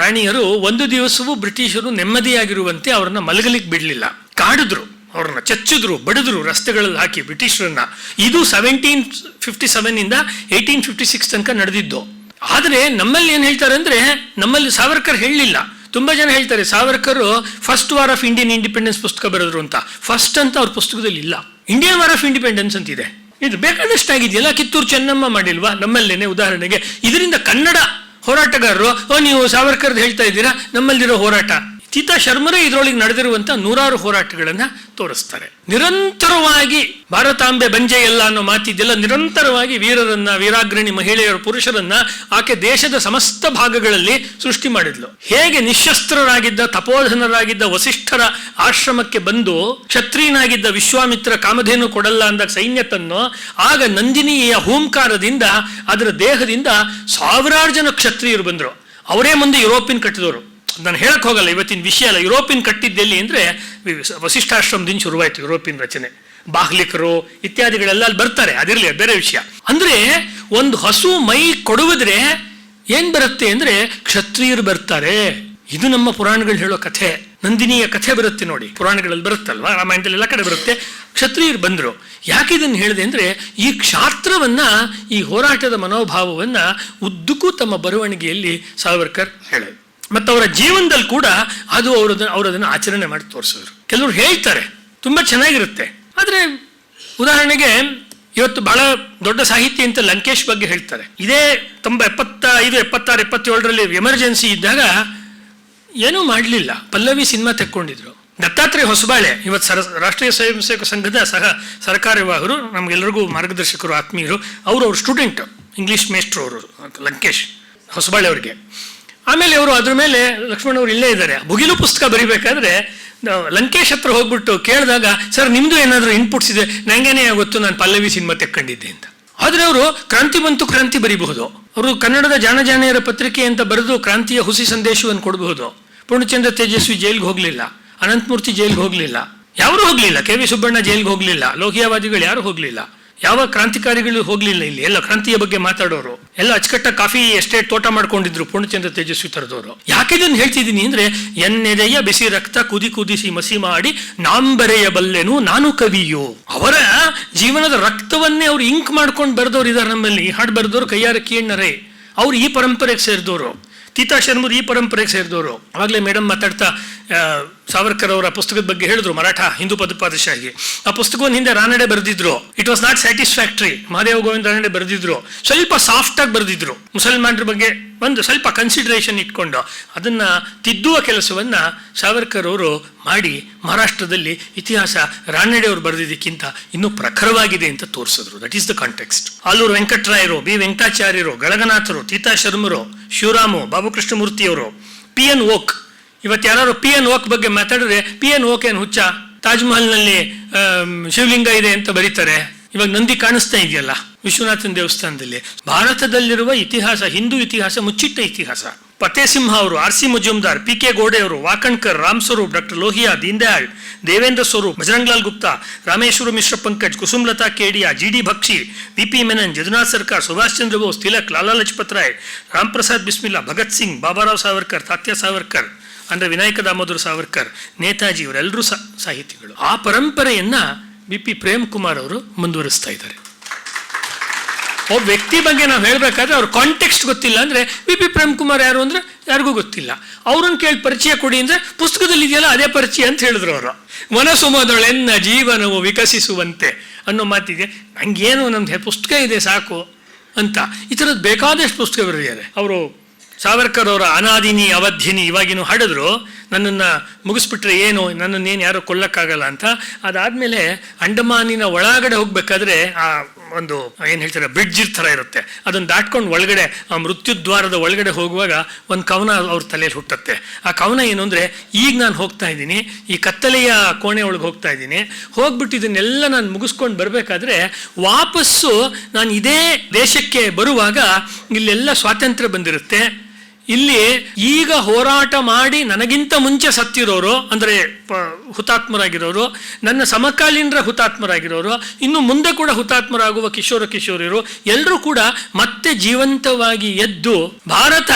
ರಾಣಿಯರು ಒಂದು ದಿವಸವೂ ಬ್ರಿಟಿಷರು ನೆಮ್ಮದಿಯಾಗಿರುವಂತೆ ಅವ್ರನ್ನ ಮಲಗಲಿಕ್ಕೆ ಬಿಡ್ಲಿಲ್ಲ. ಕಾಡಿದ್ರು, ಅವ್ರನ್ನ ಚಚ್ಚಿದ್ರು, ಬಡಿದ್ರು ರಸ್ತೆಗಳಲ್ಲಿ ಹಾಕಿ ಬ್ರಿಟಿಷರನ್ನ. ಇದು 1757 ಇಂದ 1856 ತನಕ ನಡೆದಿದ್ದು. ಆದರೆ ನಮ್ಮಲ್ಲಿ ಏನ್ ಹೇಳ್ತಾರೆ ಅಂದ್ರೆ ನಮ್ಮಲ್ಲಿ ಸಾವರ್ಕರ್ ಹೇಳಲಿಲ್ಲ. ತುಂಬಾ ಜನ ಹೇಳ್ತಾರೆ Savarkar first war of Indian independence ಪುಸ್ತಕ ಬರೆದ್ರು ಅಂತ. ಫಸ್ಟ್ ಅಂತ ಅವ್ರ ಪುಸ್ತಕದಲ್ಲಿ ಇಲ್ಲ. ಇಂಡಿಯನ್ ವಾರ್ ಆಫ್ ಇಂಡಿಪೆಂಡೆನ್ಸ್ ಅಂತ ಇದೆ. ಇದು ಬೇಕಾದಷ್ಟಾಗಿದೆಯಲ್ಲ. ಕಿತ್ತೂರು ಚೆನ್ನಮ್ಮ ಮಾಡಿಲ್ವಾ ನಮ್ಮಲ್ಲೇನೆ? ಉದಾಹರಣೆಗೆ ಇದರಿಂದ ಕನ್ನಡ ಹೋರಾಟಗಾರರು ನೀವು ಸಾವರ್ಕರ್ ಹೇಳ್ತಾ ಇದ್ದೀರಾ, ನಮ್ಮಲ್ಲಿರೋ ಹೋರಾಟ. ಸೀತಾ ಶರ್ಮರೇ ಇದರೊಳಗೆ ನಡೆದಿರುವಂತಹ 100 ಹೋರಾಟಗಳನ್ನ ತೋರಿಸ್ತಾರೆ. ನಿರಂತರವಾಗಿ ಭಾರತಾಂಬೆ ಬಂಜೆ ಎಲ್ಲ ಅನ್ನೋ ಮಾತಿದೆಯಲ್ಲ, ನಿರಂತರವಾಗಿ ವೀರರನ್ನ, ವೀರಾಗ್ರಣಿ ಮಹಿಳೆಯರು, ಪುರುಷರನ್ನ ಆಕೆ ದೇಶದ ಸಮಸ್ತ ಭಾಗಗಳಲ್ಲಿ ಸೃಷ್ಟಿ ಮಾಡಿದ್ಲು. ಹೇಗೆ ನಿಶಸ್ತ್ರರಾಗಿದ್ದ ತಪೋಧನರಾಗಿದ್ದ ವಸಿಷ್ಠರ ಆಶ್ರಮಕ್ಕೆ ಬಂದು ಕ್ಷತ್ರಿಯನಾಗಿದ್ದ ವಿಶ್ವಾಮಿತ್ರ ಕಾಮಧೇನು ಕೊಡಲ್ಲ ಅಂದಾಗ ಸೈನ್ಯ ತನ್ನೋ, ಆಗ ನಂದಿನಿಯ ಹೂಂಕಾರದಿಂದ ಅದರ ದೇಹದಿಂದ 1000 ಜನ ಕ್ಷತ್ರಿಯರು ಬಂದರು. ಅವರೇ ಮುಂದೆ ಯುರೋಪಿಯನ್ ಕಟ್ಟಿದವರು. ನಾನು ಹೇಳಕ್ ಹೋಗಲ್ಲ, ಇವತ್ತಿನ ವಿಷಯ ಅಲ್ಲ. ಯುರೋಪಿಯನ್ ಕಟ್ಟಿದ್ದೆಲ್ಲಿ ಅಂದ್ರೆ ವಸಿಷ್ಠಾಶ್ರಮದಿಂದ ಶುರುವಾಯಿತು ಯುರೋಪಿಯನ್ ರಚನೆ. ಬಾಹ್ಲಿಕರು ಇತ್ಯಾದಿಗಳೆಲ್ಲ ಅಲ್ಲಿ ಬರ್ತಾರೆ, ಅದಿರಲಿ ಬೇರೆ ವಿಷಯ. ಅಂದ್ರೆ ಒಂದು ಹಸು ಮೈ ಕೊಡುವುದ್ರೆ ಏನ್ ಬರುತ್ತೆ ಅಂದ್ರೆ ಕ್ಷತ್ರಿಯರು ಬರ್ತಾರೆ. ಇದು ನಮ್ಮ ಪುರಾಣಗಳು ಹೇಳೋ ಕಥೆ. ನಂದಿನಿಯ ಕಥೆ ಬರುತ್ತೆ ನೋಡಿ, ಪುರಾಣಗಳಲ್ಲಿ ಬರುತ್ತಲ್ವಾ, ರಾಮಾಯಣದಲ್ಲಿ ಎಲ್ಲ ಕಡೆ ಬರುತ್ತೆ. ಕ್ಷತ್ರಿಯರು ಬಂದ್ರು. ಯಾಕೆ ಇದನ್ನು ಹೇಳಿದೆ ಅಂದ್ರೆ ಈ ಕ್ಷಾತ್ರವನ್ನ, ಈ ಹೋರಾಟದ ಮನೋಭಾವವನ್ನ ಉದ್ದಕ್ಕೂ ತಮ್ಮ ಬರವಣಿಗೆಯಲ್ಲಿ ಸಾವರ್ಕರ್ ಹೇಳಿದ್ರು. ಮತ್ತು ಅವರ ಜೀವನದಲ್ಲಿ ಕೂಡ ಅದು ಅವರದನ್ನು ಆಚರಣೆ ಮಾಡಿ ತೋರಿಸಿದ್ರು. ಕೆಲವರು ಹೇಳ್ತಾರೆ ತುಂಬಾ ಚೆನ್ನಾಗಿರುತ್ತೆ. ಆದರೆ ಉದಾಹರಣೆಗೆ ಇವತ್ತು ಬಹಳ ದೊಡ್ಡ ಸಾಹಿತ್ಯ ಅಂತ ಲಂಕೇಶ್ ಬಗ್ಗೆ ಹೇಳ್ತಾರೆ. ಇದೇ 75, 76, 77ರಲ್ಲಿ ಎಮರ್ಜೆನ್ಸಿ ಇದ್ದಾಗ ಏನೂ ಮಾಡಲಿಲ್ಲ, ಪಲ್ಲವಿ ಸಿನಿಮಾ ತೆಕ್ಕೊಂಡಿದ್ರು. ದತ್ತಾತ್ರೇಯ ಹೊಸಬಾಳೆ ಇವತ್ತು ರಾಷ್ಟ್ರೀಯ ಸ್ವಯಂ ಸೇವಕ ಸಂಘದ ಸರಕಾರ್ಯವಾಹರು, ನಮ್ಗೆಲ್ಲರಿಗೂ ಮಾರ್ಗದರ್ಶಕರು, ಆತ್ಮೀಯರು. ಅವ್ರ ಸ್ಟೂಡೆಂಟ್, ಇಂಗ್ಲಿಷ್ ಮೇಸ್ಟ್ರು ಅವರು ಲಂಕೇಶ್ ಹೊಸಬಾಳೆ ಅವ್ರಿಗೆ. ಆಮೇಲೆ ಅವರು ಅದ್ರ ಮೇಲೆ ಲಕ್ಷ್ಮಣ್ ಅವರು ಇಲ್ಲೇ ಇದ್ದಾರೆ. ಭುಗಿಲು ಪುಸ್ತಕ ಬರಿಬೇಕಾದ್ರೆ ಲಂಕೇಶ್ ಹತ್ರ ಹೋಗ್ಬಿಟ್ಟು ಕೇಳಿದಾಗ, ಸರ್ ನಿಮ್ದು ಏನಾದರೂ ಇನ್ಪುಟ್ಸ್ ಇದೆ? ನಂಗೇನೇ ಗೊತ್ತು, ನಾನು ಪಲ್ಲವಿ ಸಿನಿಮಾ ತೆಕ್ಕೊಂಡಿದ್ದೆ ಅಂತ. ಆದ್ರೆ ಅವರು ಕ್ರಾಂತಿ ಬಂತು, ಕ್ರಾಂತಿ ಬರೀಬಹುದು. ಅವರು ಕನ್ನಡದ ಜಾಣಜಾಣಿಯರ ಪತ್ರಿಕೆ ಅಂತ ಬರೆದು ಕ್ರಾಂತಿಯ ಹುಸಿ ಸಂದೇಶವನ್ನು ಕೊಡಬಹುದು. ಪೂರ್ಣಚಂದ್ರ ತೇಜಸ್ವಿ ಜೈಲ್ಗೆ ಹೋಗ್ಲಿಲ್ಲ, ಅನಂತಮೂರ್ತಿ ಜೈಲ್ಗೆ ಹೋಗ್ಲಿಲ್ಲ, ಯಾರು ಹೋಗ್ಲಿಲ್ಲ, ಕೆ ವಿ ಸುಬ್ಬಣ್ಣ ಜೈಲ್ಗೆ ಹೋಗ್ಲಿಲ್ಲ, ಲೋಹಿಯಾವಾದಿಗಳು ಯಾರು ಹೋಗ್ಲಿಲ್ಲ, ಯಾವ ಕ್ರಾಂತಿಕಾರಿಗಳು ಹೋಗ್ಲಿಲ್ಲ. ಇಲ್ಲಿ ಎಲ್ಲ ಕ್ರಾಂತಿಯ ಬಗ್ಗೆ ಮಾತಾಡೋರು ಎಲ್ಲ ಅಚ್ಚುಕಟ್ಟ ಕಾಫಿ ಎಸ್ಟೇಟ್ ತೋಟ ಮಾಡ್ಕೊಂಡಿದ್ರು ಪೂರ್ಣಚಂದ್ರ ತೇಜಸ್ವಿ ತರದವರು. ಯಾಕಿದನ್ನು ಹೇಳ್ತಿದ್ದೀನಿ ಅಂದ್ರೆ ಎನ್ನೆದೆಯ ಬಿಸಿ ರಕ್ತ ಕುದಿ ಕುದಿಸಿ ಮಸಿ ಮಾಡಿ ನಾಂಬರೆಯಬಲ್ಲೆನು ನಾನು ಕವಿಯೋ. ಅವರ ಜೀವನದ ರಕ್ತವನ್ನೇ ಅವ್ರು ಇಂಕ್ ಮಾಡ್ಕೊಂಡು ಬರೆದವ್ರು ಇದ್ದಾರೆ ನಮ್ಮಲ್ಲಿ. ಹಾಡು ಬರೆದವರು ಕೈಯಾರ ಕೀಣ್ಣರೇ, ಅವ್ರು ಈ ಪರಂಪರೆಗೆ ಸೇರಿದವರು. ಸೀತಾ ಶರ್ಮರು ಈ ಪರಂಪರೆಗೆ ಸೇರಿದವರು. ಆವಾಗಲೇ ಮೇಡಮ್ ಮಾತಾಡ್ತಾ ಸಾವರ್ಕರ್ ಅವರ ಪುಸ್ತಕದ ಬಗ್ಗೆ ಹೇಳಿದ್ರು, ಮರಾಠ ಹಿಂದೂ ಪದಪಾದಶಾಹಿ. ಆ ಪುಸ್ತಕವನ್ನು ಹಿಂದೆ ರಾನಡೆ ಬರೆದಿದ್ರು. It was not satisfactory. Mahadev Govind Ranade ಬರೆದಿದ್ರು, ಸ್ವಲ್ಪ ಸಾಫ್ಟ್ ಆಗಿ ಬರೆದಿದ್ರು. ಮುಸಲ್ಮಾನರ ಬಗ್ಗೆ ಒಂದು ಸ್ವಲ್ಪ ಕನ್ಸಿಡರೇಷನ್ ಇಟ್ಕೊಂಡು ಅದನ್ನ ತಿದ್ದುವ ಕೆಲಸವನ್ನ ಸಾವರ್ಕರ್ ಅವರು ಮಾಡಿ ಮಹಾರಾಷ್ಟ್ರದಲ್ಲಿ ಇತಿಹಾಸ ರಾನಡೆ ಅವರು ಬರೆದಿದ್ದಕ್ಕಿಂತ ಇನ್ನೂ ಪ್ರಖರವಾಗಿದೆ ಅಂತ ತೋರಿಸಿದ್ರು. That is the context. Aluru ವೆಂಕಟರಾಯರು, ಬಿ ವೆಂಕಟಾಚಾರ್ಯರು, ಗಳಗನಾಥರು, ತೀತಾ ಶರ್ಮರು, ಶಿವರಾಮು, ಬಾಬು ಕೃಷ್ಣಮೂರ್ತಿಯವರು, ಪಿ ಎನ್ ಓಕ್. ಇವತ್ತು ಯಾರು ಪಿ ಎನ್ ಓಕ್ ಬಗ್ಗೆ ಮಾತಾಡಿದ್ರೆ ಪಿ ಎನ್ ಓಕ್ ಏನು ಹುಚ್ಚ, ತಾಜ್ ಮಹಲ್ನಲ್ಲಿ ಶಿವಲಿಂಗ ಇದೆ ಅಂತ ಬರೀತಾರೆ. ಇವಾಗ ನಂದಿ ಕಾಣಿಸ್ತಾ ಇದೆಯಲ್ಲ ವಿಶ್ವನಾಥನ ದೇವಸ್ಥಾನದಲ್ಲಿ. ಭಾರತದಲ್ಲಿರುವ ಇತಿಹಾಸ, ಹಿಂದೂ ಇತಿಹಾಸ ಮುಚ್ಚಿಟ್ಟ ಇತಿಹಾಸ. ಫತೇಸಿಂಹ ಅವರು, R C Majumdar, P K Gode ಅವರು, Wakankar, Ram Swarup, doctor Lohia, Deendayal, Devendra Swarup, Bajranglal Gupta, Rameshwar Mishra Pankaj, Kusumlata Kedia, G D Bakshi, V P Menon, Jadunath Sarkar, Subhash Chandra Bose, Tilak, Lala Lajpat Roy, Ram Prasad Bismillah, Bhagat Singh, ಬಾಬಾರಾವ್ Savarkar, Tatya Savarkar ಅಂದರೆ ವಿನಾಯಕ ದಾಮೋದರ ಸಾವರ್ಕರ್, ನೇತಾಜಿ, ಇವರೆಲ್ಲರೂ ಸಾಹಿತಿಗಳು. ಆ ಪರಂಪರೆಯನ್ನ ಬಿ ಪಿ ಪ್ರೇಮ್ ಕುಮಾರ್ ಅವರು ಮುಂದುವರಿಸ್ತಾ ಇದ್ದಾರೆ. ಒಬ್ಬ ವ್ಯಕ್ತಿ ಬಗ್ಗೆ ನಾವು ಹೇಳಬೇಕಾದ್ರೆ ಅವ್ರ ಕಾಂಟೆಕ್ಸ್ಟ್ ಗೊತ್ತಿಲ್ಲ ಅಂದರೆ ಬಿ ಪಿ ಪ್ರೇಮ್ ಕುಮಾರ್ ಯಾರು ಅಂದರೆ ಯಾರಿಗೂ ಗೊತ್ತಿಲ್ಲ. ಅವ್ರನ್ನ ಕೇಳಿ ಪರಿಚಯ ಕೊಡಿ ಅಂದರೆ ಪುಸ್ತಕದಲ್ಲಿ ಇದೆಯಲ್ಲ ಅದೇ ಪರಿಚಯ ಅಂತ ಹೇಳಿದ್ರು ಅವರು. ಮನಸುಮದೊಳೆನ್ನ ಜೀವನವು ವಿಕಸಿಸುವಂತೆ ಅನ್ನೋ ಮಾತಿಗೆ ನಂಗೇನು ನಮ್ದು ಪುಸ್ತಕ ಇದೆ ಸಾಕು ಅಂತ. ಈ ಥರದ್ದು ಬೇಕಾದಷ್ಟು ಪುಸ್ತಕ ಬರೆದಿದ್ದಾರೆ ಅವರು. ಸಾವರ್ಕರ್ ಅವರ ಅನಾದಿನಿ ಅವಧಿನಿ ಇವಾಗಿನೂ ಹಾಡಿದ್ರು, ನನ್ನನ್ನು ಮುಗಿಸ್ಬಿಟ್ರೆ ಏನು, ನನ್ನನ್ನೇನು ಯಾರು ಕೊಲ್ಲಕ್ಕಾಗಲ್ಲ ಅಂತ. ಅದಾದಮೇಲೆ ಅಂಡಮಾನಿನ ಒಳಗಡೆ ಹೋಗ್ಬೇಕಾದ್ರೆ ಆ ಒಂದು ಏನು ಹೇಳ್ತಾರೆ ಬ್ರಿಡ್ಜ್ ಥರ ಇರುತ್ತೆ, ಅದನ್ನು ದಾಟ್ಕೊಂಡು ಒಳಗಡೆ ಆ ಮೃತ್ಯುದ್ವಾರದ ಒಳಗಡೆ ಹೋಗುವಾಗ ಒಂದು ಕವನ ಅವ್ರ ತಲೆಯಲ್ಲಿ ಹುಟ್ಟತ್ತೆ. ಆ ಕವನ ಏನು ಅಂದರೆ, ಈಗ ನಾನು ಹೋಗ್ತಾ ಇದ್ದೀನಿ, ಈ ಕತ್ತಲೆಯ ಕೋಣೆ ಒಳಗೆ ಹೋಗ್ತಾ ಇದ್ದೀನಿ, ಹೋಗ್ಬಿಟ್ಟು ಇದನ್ನೆಲ್ಲ ನಾನು ಮುಗಿಸ್ಕೊಂಡು ಬರಬೇಕಾದ್ರೆ ವಾಪಸ್ಸು ನಾನು ಇದೇ ದೇಶಕ್ಕೆ ಬರುವಾಗ ಇಲ್ಲೆಲ್ಲ ಸ್ವಾತಂತ್ರ್ಯ ಬಂದಿರುತ್ತೆ. ಇಲ್ಲಿ ಈಗ ಹೋರಾಟ ಮಾಡಿ ನನಗಿಂತ ಮುಂಚೆ ಸತ್ತಿರೋರು ಅಂದರೆ ಹುತಾತ್ಮರಾಗಿರೋರು, ನನ್ನ ಸಮಕಾಲೀನರ ಹುತಾತ್ಮರಾಗಿರೋರು, ಇನ್ನು ಮುಂದೆ ಕೂಡ ಹುತಾತ್ಮರಾಗುವ ಕಿಶೋರಿಯರು ಎಲ್ಲರೂ ಕೂಡ ಮತ್ತೆ ಜೀವಂತವಾಗಿ ಎದ್ದು ಭಾರತ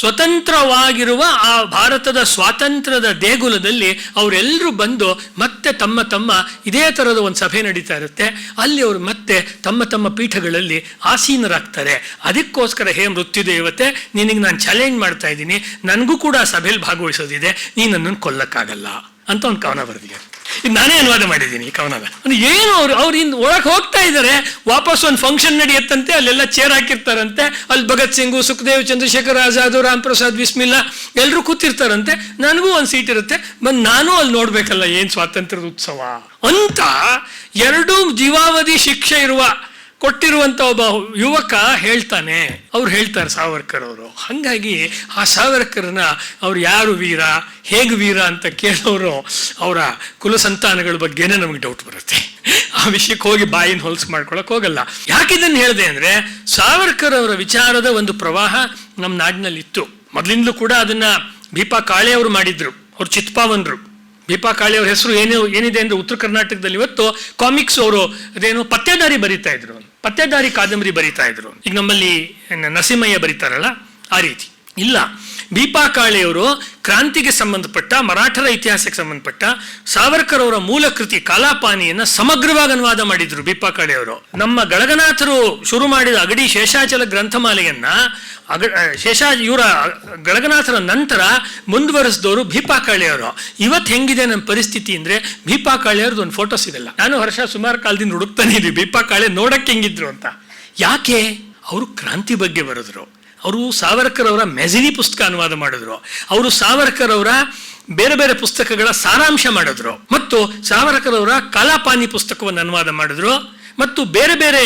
ಸ್ವತಂತ್ರವಾಗಿರುವ ಆ ಭಾರತದ ಸ್ವಾತಂತ್ರ್ಯದ ದೇಗುಲದಲ್ಲಿ ಅವರೆಲ್ಲರೂ ಬಂದು ಮತ್ತೆ ತಮ್ಮ ಇದೇ ಥರದ ಒಂದು ಸಭೆ ನಡೀತಾ ಇರುತ್ತೆ. ಅಲ್ಲಿ ಅವರು ಮತ್ತೆ ತಮ್ಮ ಪೀಠಗಳಲ್ಲಿ ಆಸೀನರಾಗ್ತಾರೆ. ಅದಕ್ಕೋಸ್ಕರ ಹೇ ಮೃತ್ಯುದೇವತೆ, ನಿನಗೆ ನಾನು ಚಾಲೆಂಜ್ ಮಾಡ್ತಾ ಇದ್ದೀನಿ, ನನಗೂ ಕೂಡ ಆ ಸಭೆಯಲ್ಲಿ ಭಾಗವಹಿಸೋದಿದೆ, ನೀನು ನನ್ನನ್ನು ಕೊಲ್ಲಕ್ಕಾಗಲ್ಲ ಅಂತ ಒಂದು ಕವನ ಬರೆದಿದ್ದಾರೆ. ಇದು ನಾನೇ ಅನುವಾದ ಮಾಡಿದ್ದೀನಿ ಈ ಕವನದ. ಏನು ಅವ್ರು ಇನ್ನು ಒಳಗೆ ಹೋಗ್ತಾ ಇದ್ದಾರೆ, ವಾಪಸ್ ಒಂದು ಫಂಕ್ಷನ್ ನಡೆಯುತ್ತಂತೆ, ಅಲ್ಲೆಲ್ಲ ಚೇರ್ ಹಾಕಿರ್ತಾರಂತೆ, ಅಲ್ಲಿ ಭಗತ್ ಸಿಂಗು, ಸುಖದೇವ್, ಚಂದ್ರಶೇಖರ್ ಆಜಾದ್, ರಾಮ್ ಪ್ರಸಾದ್ ಬಿಸ್ಮಿಲ್ಲಾ ಎಲ್ಲರೂ ಕೂತಿರ್ತಾರಂತೆ. ನನಗೂ ಒಂದು ಸೀಟ್ ಇರುತ್ತೆ, ಬಂದು ನಾನು ಅಲ್ಲಿ ನೋಡ್ಬೇಕಲ್ಲ ಏನು ಸ್ವಾತಂತ್ರ್ಯದ ಉತ್ಸವ ಅಂತ. 2 ಜೀವಾವಧಿ ಶಿಕ್ಷೆ ಕೊಟ್ಟಿರುವಂಥ ಒಬ್ಬ ಯುವಕ ಹೇಳ್ತಾನೆ. ಅವ್ರು ಹೇಳ್ತಾರೆ ಸಾವರ್ಕರ್ ಅವರು. ಹಾಗಾಗಿ ಆ ಸಾವರ್ಕರ್ನ ಅವ್ರು ಯಾರು ವೀರ, ಹೇಗೆ ವೀರ ಅಂತ ಕೇಳೋರು ಅವರ ಕುಲ ಸಂತಾನಗಳ ಬಗ್ಗೆನೇ ನಮಗೆ ಡೌಟ್ ಬರುತ್ತೆ. ಆ ವಿಷಯಕ್ಕೆ ಹೋಗಿ ಬಾಯಿನ ಹೊಲಸು ಮಾಡ್ಕೊಳಕ್ ಹೋಗಲ್ಲ. ಯಾಕಿದನ್ನು ಹೇಳಿದೆ ಅಂದರೆ, ಸಾವರ್ಕರ್ ಅವರ ವಿಚಾರದ ಒಂದು ಪ್ರವಾಹ ನಮ್ಮ ನಾಡಿನಲ್ಲಿ ಇತ್ತು ಮೊದಲಿಂದಲೂ ಕೂಡ. ಅದನ್ನ ಭೀಪಾ ಕಾಳೆ ಅವರು ಮಾಡಿದ್ರು, ಅವ್ರು ಚಿತ್ಪಾವನ್ರು. ಭೀಪಾ ಕಾಳೆ ಅವ್ರ ಹೆಸರು ಏನಿದೆ ಅಂದರೆ ಉತ್ತರ ಕರ್ನಾಟಕದಲ್ಲಿ ಇವತ್ತು ಕಾಮಿಕ್ಸ್ ಅವರು ಅದೇನು ಪತ್ತೇದಾರಿ ಬರೀತಾ ಇದ್ರು, ಪತ್ತೇದಾರಿ ಕಾದಂಬರಿ ಬರೀತಾ ಇದ್ರು. ಈಗ ನಮ್ಮಲ್ಲಿ ನರಸಿಂಹಯ್ಯ ಬರೀತಾರಲ್ಲ ಆ ರೀತಿ ಇಲ್ಲ. ಭೀಪಾ ಕಾಳೆಯವರು ಕ್ರಾಂತಿಗೆ ಸಂಬಂಧಪಟ್ಟ, ಮರಾಠರ ಇತಿಹಾಸಕ್ಕೆ ಸಂಬಂಧಪಟ್ಟ ಸಾವರ್ಕರ್ ಅವರ ಮೂಲ ಕೃತಿ ಕಾಲಾಪಾನಿಯನ್ನ ಸಮಗ್ರವಾಗಿ ಅನುವಾದ ಮಾಡಿದ್ರು ಭೀಪಾ ಕಾಳೆಯವರು. ನಮ್ಮ ಗಳಗನಾಥರು ಶುರು ಮಾಡಿದ ಅಗಡಿ ಶೇಷಾಚಲ ಗ್ರಂಥಮಾಲೆಯನ್ನ ಇವರ ಗಳಗನಾಥರ ನಂತರ ಮುಂದುವರೆಸಿದವರು ಭೀಪಾ ಕಾಳೆಯವರು. ಇವತ್ತು ಹೆಂಗಿದೆ ನಮ್ಮ ಪರಿಸ್ಥಿತಿ ಅಂದರೆ, ಭೀಪಾ ಕಾಳೆಯವ್ರದ್ದು ಒಂದು ಫೋಟೋ ಸಿಗಲ್ಲ. ನಾನು ಸುಮಾರು ಕಾಲದಿಂದ ಹುಡುಕ್ತಾನೆ ಇದ್ವಿ ಭೀಪಾ ಕಾಳೆ ನೋಡಕ್ಕೆ ಹೆಂಗಿದ್ರು ಅಂತ. ಯಾಕೆ? ಅವರು ಕ್ರಾಂತಿ ಬಗ್ಗೆ ಬರೆದ್ರು. ಅವರು ಸಾವರ್ಕರ್ ಅವರ ಮೆಜಿನಿ ಪುಸ್ತಕ ಅನುವಾದ ಮಾಡಿದ್ರು. ಅವರು ಸಾವರ್ಕರ್ ಅವರ ಬೇರೆ ಬೇರೆ ಪುಸ್ತಕಗಳ ಸಾರಾಂಶ ಮಾಡಿದ್ರು. ಮತ್ತು ಸಾವರ್ಕರ್ ಅವರ ಕಾಲಾಪಾನಿ ಪುಸ್ತಕವನ್ನು ಅನುವಾದ ಮಾಡಿದ್ರು. ಮತ್ತು ಬೇರೆ ಬೇರೆ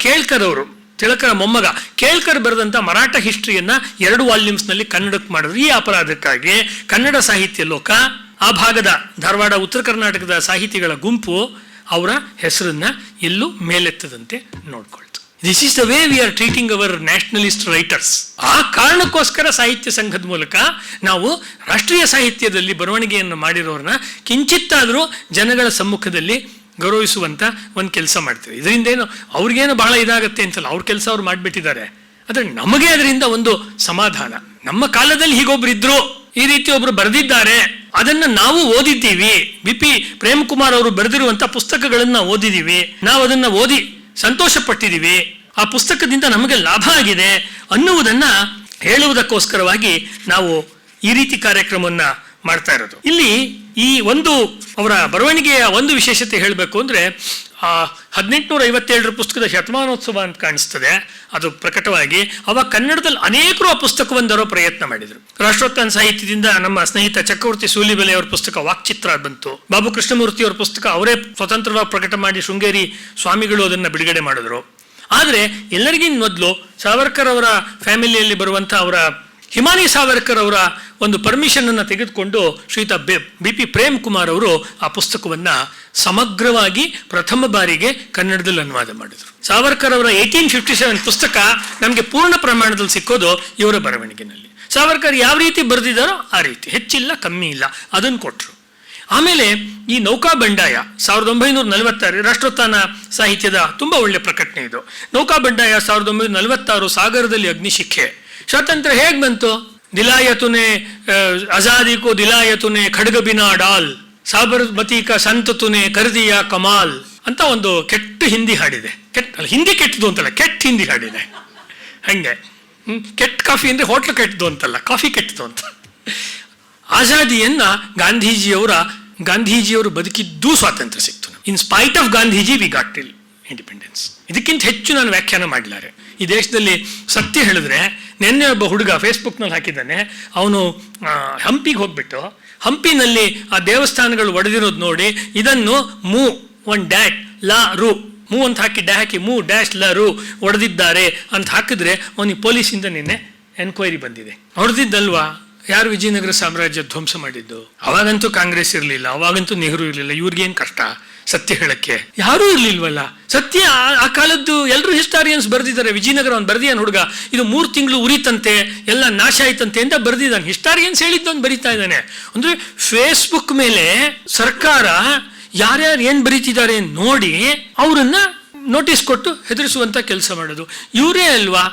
ಕೇಳ್ಕರ್ ಅವರು, ತಿಲಕರ ಮೊಮ್ಮಗ ಕೇಳ್ಕರ್ ಬರೆದಂಥ ಮರಾಠ ಹಿಸ್ಟ್ರಿಯನ್ನ 2 ವಾಲ್ಯೂಮ್ಸ್ನಲ್ಲಿ ಕನ್ನಡಕ್ಕೆ ಮಾಡಿದ್ರು. ಈ ಅಪರಾಧಕ್ಕಾಗಿ ಕನ್ನಡ ಸಾಹಿತ್ಯ ಲೋಕ, ಆ ಭಾಗದ ಧಾರವಾಡ ಉತ್ತರ ಕರ್ನಾಟಕದ ಸಾಹಿತಿಗಳ ಗುಂಪು ಅವರ ಹೆಸರನ್ನ ಎಲ್ಲೂ ಮೇಲೆತ್ತದಂತೆ ನೋಡ್ಕೊಳ್ತು. This is the way we are treating our nationalist writers. ಆ ಕಾರಣಕ್ಕೋಸ್ಕರ ಸಾಹಿತ್ಯ ಸಂಘದ ಮೂಲಕ ನಾವು ರಾಷ್ಟ್ರೀಯ ಸಾಹಿತ್ಯದಲ್ಲಿ ಬರವಣಿಗೆಯನ್ನು ಮಾಡಿರೋರನ್ನ ಕಿಂಚಿತ್ತಾದರೂ ಜನಗಳ ಸಮ್ಮುಖದಲ್ಲಿ ಗೌರವಿಸುವಂತ ಒಂದು ಕೆಲಸ ಮಾಡ್ತೀವಿ. ಇದರಿಂದೇನು ಅವ್ರಿಗೇನು ಬಹಳ ಇದಾಗತ್ತೆ ಅಂತಲ್ಲ, ಅವ್ರ ಕೆಲಸ ಅವ್ರು ಮಾಡಿಬಿಟ್ಟಿದ್ದಾರೆ. ಆದರೆ ನಮಗೆ ಅದರಿಂದ ಒಂದು ಸಮಾಧಾನ. ನಮ್ಮ ಕಾಲದಲ್ಲಿ ಹೀಗೊಬ್ರು ಇದ್ರು, ಈ ರೀತಿ ಒಬ್ರು ಬರೆದಿದ್ದಾರೆ, ಅದನ್ನ ನಾವು ಓದಿದ್ದೀವಿ. ಬಿ ಪಿ ಪ್ರೇಮ್ ಕುಮಾರ್ ಅವರು ಬರೆದಿರುವಂತ ಪುಸ್ತಕಗಳನ್ನ ಓದಿದ್ದೀವಿ, ನಾವು ಅದನ್ನ ಓದಿ ಸಂತೋಷ ಪಟ್ಟಿದ್ದೀವಿ, ಆ ಪುಸ್ತಕದಿಂದ ನಮಗೆ ಲಾಭ ಆಗಿದೆ ಅನ್ನುವುದನ್ನ ಹೇಳುವುದಕ್ಕೋಸ್ಕರವಾಗಿ ನಾವು ಈ ರೀತಿ ಕಾರ್ಯಕ್ರಮವನ್ನ ಮಾಡ್ತಾ ಇರೋದು. ಇಲ್ಲಿ ಈ ಒಂದು ಅವರ ಬರವಣಿಗೆಯ ಒಂದು ವಿಶೇಷತೆ ಹೇಳಬೇಕು ಅಂದರೆ 1857 ಪುಸ್ತಕದ ಶತಮಾನೋತ್ಸವ ಅಂತ ಕಾಣಿಸ್ತದೆ ಅದು ಪ್ರಕಟವಾಗಿ. ಅವಾಗ ಕನ್ನಡದಲ್ಲಿ ಅನೇಕರು ಆ ಪುಸ್ತಕವನ್ನು ತರೋ ಪ್ರಯತ್ನ ಮಾಡಿದರು. ರಾಷ್ಟ್ರೋತ್ಥಾನ ಸಾಹಿತ್ಯದಿಂದ ನಮ್ಮ ಸ್ನೇಹಿತ ಚಕ್ರವರ್ತಿ ಸೂಲಿಬೆಲೆ ಅವರ ಪುಸ್ತಕ ವಾಕ್ಚಿತ್ರ ಬಂತು. ಬಾಬು ಕೃಷ್ಣಮೂರ್ತಿ ಅವರ ಪುಸ್ತಕ ಅವರೇ ಸ್ವತಂತ್ರವಾಗಿ ಪ್ರಕಟ ಮಾಡಿ ಶೃಂಗೇರಿ ಸ್ವಾಮಿಗಳು ಅದನ್ನು ಬಿಡುಗಡೆ ಮಾಡಿದ್ರು. ಆದರೆ ಎಲ್ಲರಿಗಿಂತ ಮೊದಲು ಸಾವರ್ಕರ್ ಅವರ ಫ್ಯಾಮಿಲಿಯಲ್ಲಿ ಬರುವಂಥ ಅವರ ಹಿಮಾನಿ ಸಾವರ್ಕರ್ ಅವರ ಒಂದು ಪರ್ಮಿಷನ್ ಅನ್ನು ತೆಗೆದುಕೊಂಡು ಶ್ರೀಯುತ BP ಪ್ರೇಮ್ ಕುಮಾರ್ ಅವರು ಆ ಪುಸ್ತಕವನ್ನು ಸಮಗ್ರವಾಗಿ ಪ್ರಥಮ ಬಾರಿಗೆ ಕನ್ನಡದಲ್ಲಿ ಅನುವಾದ ಮಾಡಿದರು. ಸಾವರ್ಕರ್ ಅವರ 1857 ಪುಸ್ತಕ ನಮಗೆ ಪೂರ್ಣ ಪ್ರಮಾಣದಲ್ಲಿ ಸಿಕ್ಕೋದು ಇವರ ಬರವಣಿಗೆನಲ್ಲಿ. ಸಾವರ್ಕರ್ ಯಾವ ರೀತಿ ಬರೆದಿದ್ದಾರೋ ಆ ರೀತಿ, ಹೆಚ್ಚಿಲ್ಲ ಕಮ್ಮಿ ಇಲ್ಲ, ಅದನ್ನು ಕೊಟ್ಟರು. ಆಮೇಲೆ ಈ ನೌಕಾ ಬಂಡಾಯ 1946 ರಾಷ್ಟ್ರೋತ್ಥಾನ ಸಾಹಿತ್ಯದ ತುಂಬ ಒಳ್ಳೆಯ ಪ್ರಕಟಣೆ ಇದು. ನೌಕಾ ಬಂಡಾಯ 1946 ಸಾಗರದಲ್ಲಿ ಅಗ್ನಿಶಿಖೆ. ಸ್ವಾತಂತ್ರ್ಯ ಹೇಗೆ ಬಂತು? ದಿಲಾಯತುನೆ ಆಜಾದಿ ಕೋ ದಿಲಾಯತುನೆ ಖಡ್ಗ ಬಿನಾ ಡಾಲ್ ಸಾಬರಮತಿ ಕಾ ಸಂತ ತುನೆ ಕರ್ದಿಯಾ ಕಮಾಲ್ ಅಂತ ಒಂದು ಕೆಟ್ಟ ಹಿಂದಿ ಹಾಡಿದೆ. ಹಿಂದಿ ಕೆಟ್ಟದು ಅಂತಲ್ಲ, ಕೆಟ್ಟ ಹಿಂದಿ ಹಾಡಿದೆ. ಹಂಗೆ ಕೆಟ್ಟ ಕಾಫಿ ಅಂದರೆ ಹೋಟ್ಲು ಕೆಟ್ಟದು ಅಂತಲ್ಲ, ಕಾಫಿ ಕೆಟ್ಟದು ಅಂತ. ಆಜಾದಿಯನ್ನ ಗಾಂಧೀಜಿಯವರು ಬದುಕಿದ್ದೂ ಸ್ವಾತಂತ್ರ್ಯ ಸಿಕ್ತು. In spite of Gandhiji we got till independence. ಇದಕ್ಕಿಂತ ಹೆಚ್ಚು ನಾನು ವ್ಯಾಖ್ಯಾನ ಮಾಡಲಾರೆ. ಈ ದೇಶದಲ್ಲಿ ಸತ್ಯ ಹೇಳಿದ್ರೆ, ನಿನ್ನೆ ಒಬ್ಬ ಹುಡುಗ ಫೇಸ್ಬುಕ್ನಲ್ಲಿ ಹಾಕಿದ್ದಾನೆ, ಅವನು ಹಂಪಿಗೆ ಹೋಗ್ಬಿಟ್ಟು ಹಂಪಿನಲ್ಲಿ ಆ ದೇವಸ್ಥಾನಗಳು ಒಡೆದಿರೋದು ನೋಡಿ ಇದನ್ನು ಮೂ ಒನ್ ಡ್ಯಾಟ್ ಲಾ ರು ಮೂ ಅಂತ ಹಾಕಿ ಹಾಕಿ ಮೂ ಡ್ಯಾಶ್ ಲಾ ರು ಹೊಡೆದಿದ್ದಾರೆ ಅಂತ ಹಾಕಿದ್ರೆ ಅವನಿಗೆ ಪೊಲೀಸಿಂದ ನಿನ್ನೆ ಎನ್ಕ್ವೈರಿ ಬಂದಿದೆ. ಹೊಡೆದಿದ್ದಲ್ವಾ? ಯಾರು ವಿಜಯನಗರ ಸಾಮ್ರಾಜ್ಯ ಧ್ವಂಸ ಮಾಡಿದ್ದು? ಅವಾಗಂತೂ ಕಾಂಗ್ರೆಸ್ ಇರಲಿಲ್ಲ, ಅವಾಗಂತೂ ನೆಹರು ಇರಲಿಲ್ಲ. ಇವ್ರಿಗೇನು ಕಷ್ಟ ಸತ್ಯ ಹೇಳಕ್ಕೆ? ಯಾರೂ ಇರ್ಲಿಲ್ವಲ್ಲ. ಸತ್ಯ ಆ ಕಾಲದ್ದು ಎಲ್ಲರೂ ಹಿಸ್ಟಾರಿಯನ್ಸ್ ಬರೆದಿದ್ದಾರೆ. ವಿಜಯನಗರ ಅವ್ನು ಬರೆದಿಯಾನ ಹುಡುಗ, ಇದು 3 ತಿಂಗಳು ಉರಿತಂತೆ, ಎಲ್ಲ ನಾಶ ಆಯ್ತಂತೆ ಅಂತ ಬರೆದಿದ್ದಾನೆ. ಹಿಸ್ಟಾರಿಯನ್ಸ್ ಹೇಳಿದ್ದವನು ಬರೀತಾ ಇದ್ದಾನೆ. ಅಂದ್ರೆ ಫೇಸ್ಬುಕ್ ಮೇಲೆ ಸರ್ಕಾರ ಯಾರ್ಯಾರು ಏನು ಬರೀತಿದ್ದಾರೆ ನೋಡಿ ಅವರನ್ನ ನೋಟಿಸ್ ಕೊಟ್ಟು ಹೆದರಿಸುವಂತ ಕೆಲಸ ಮಾಡೋದು ಇವರೇ ಅಲ್ವಾ?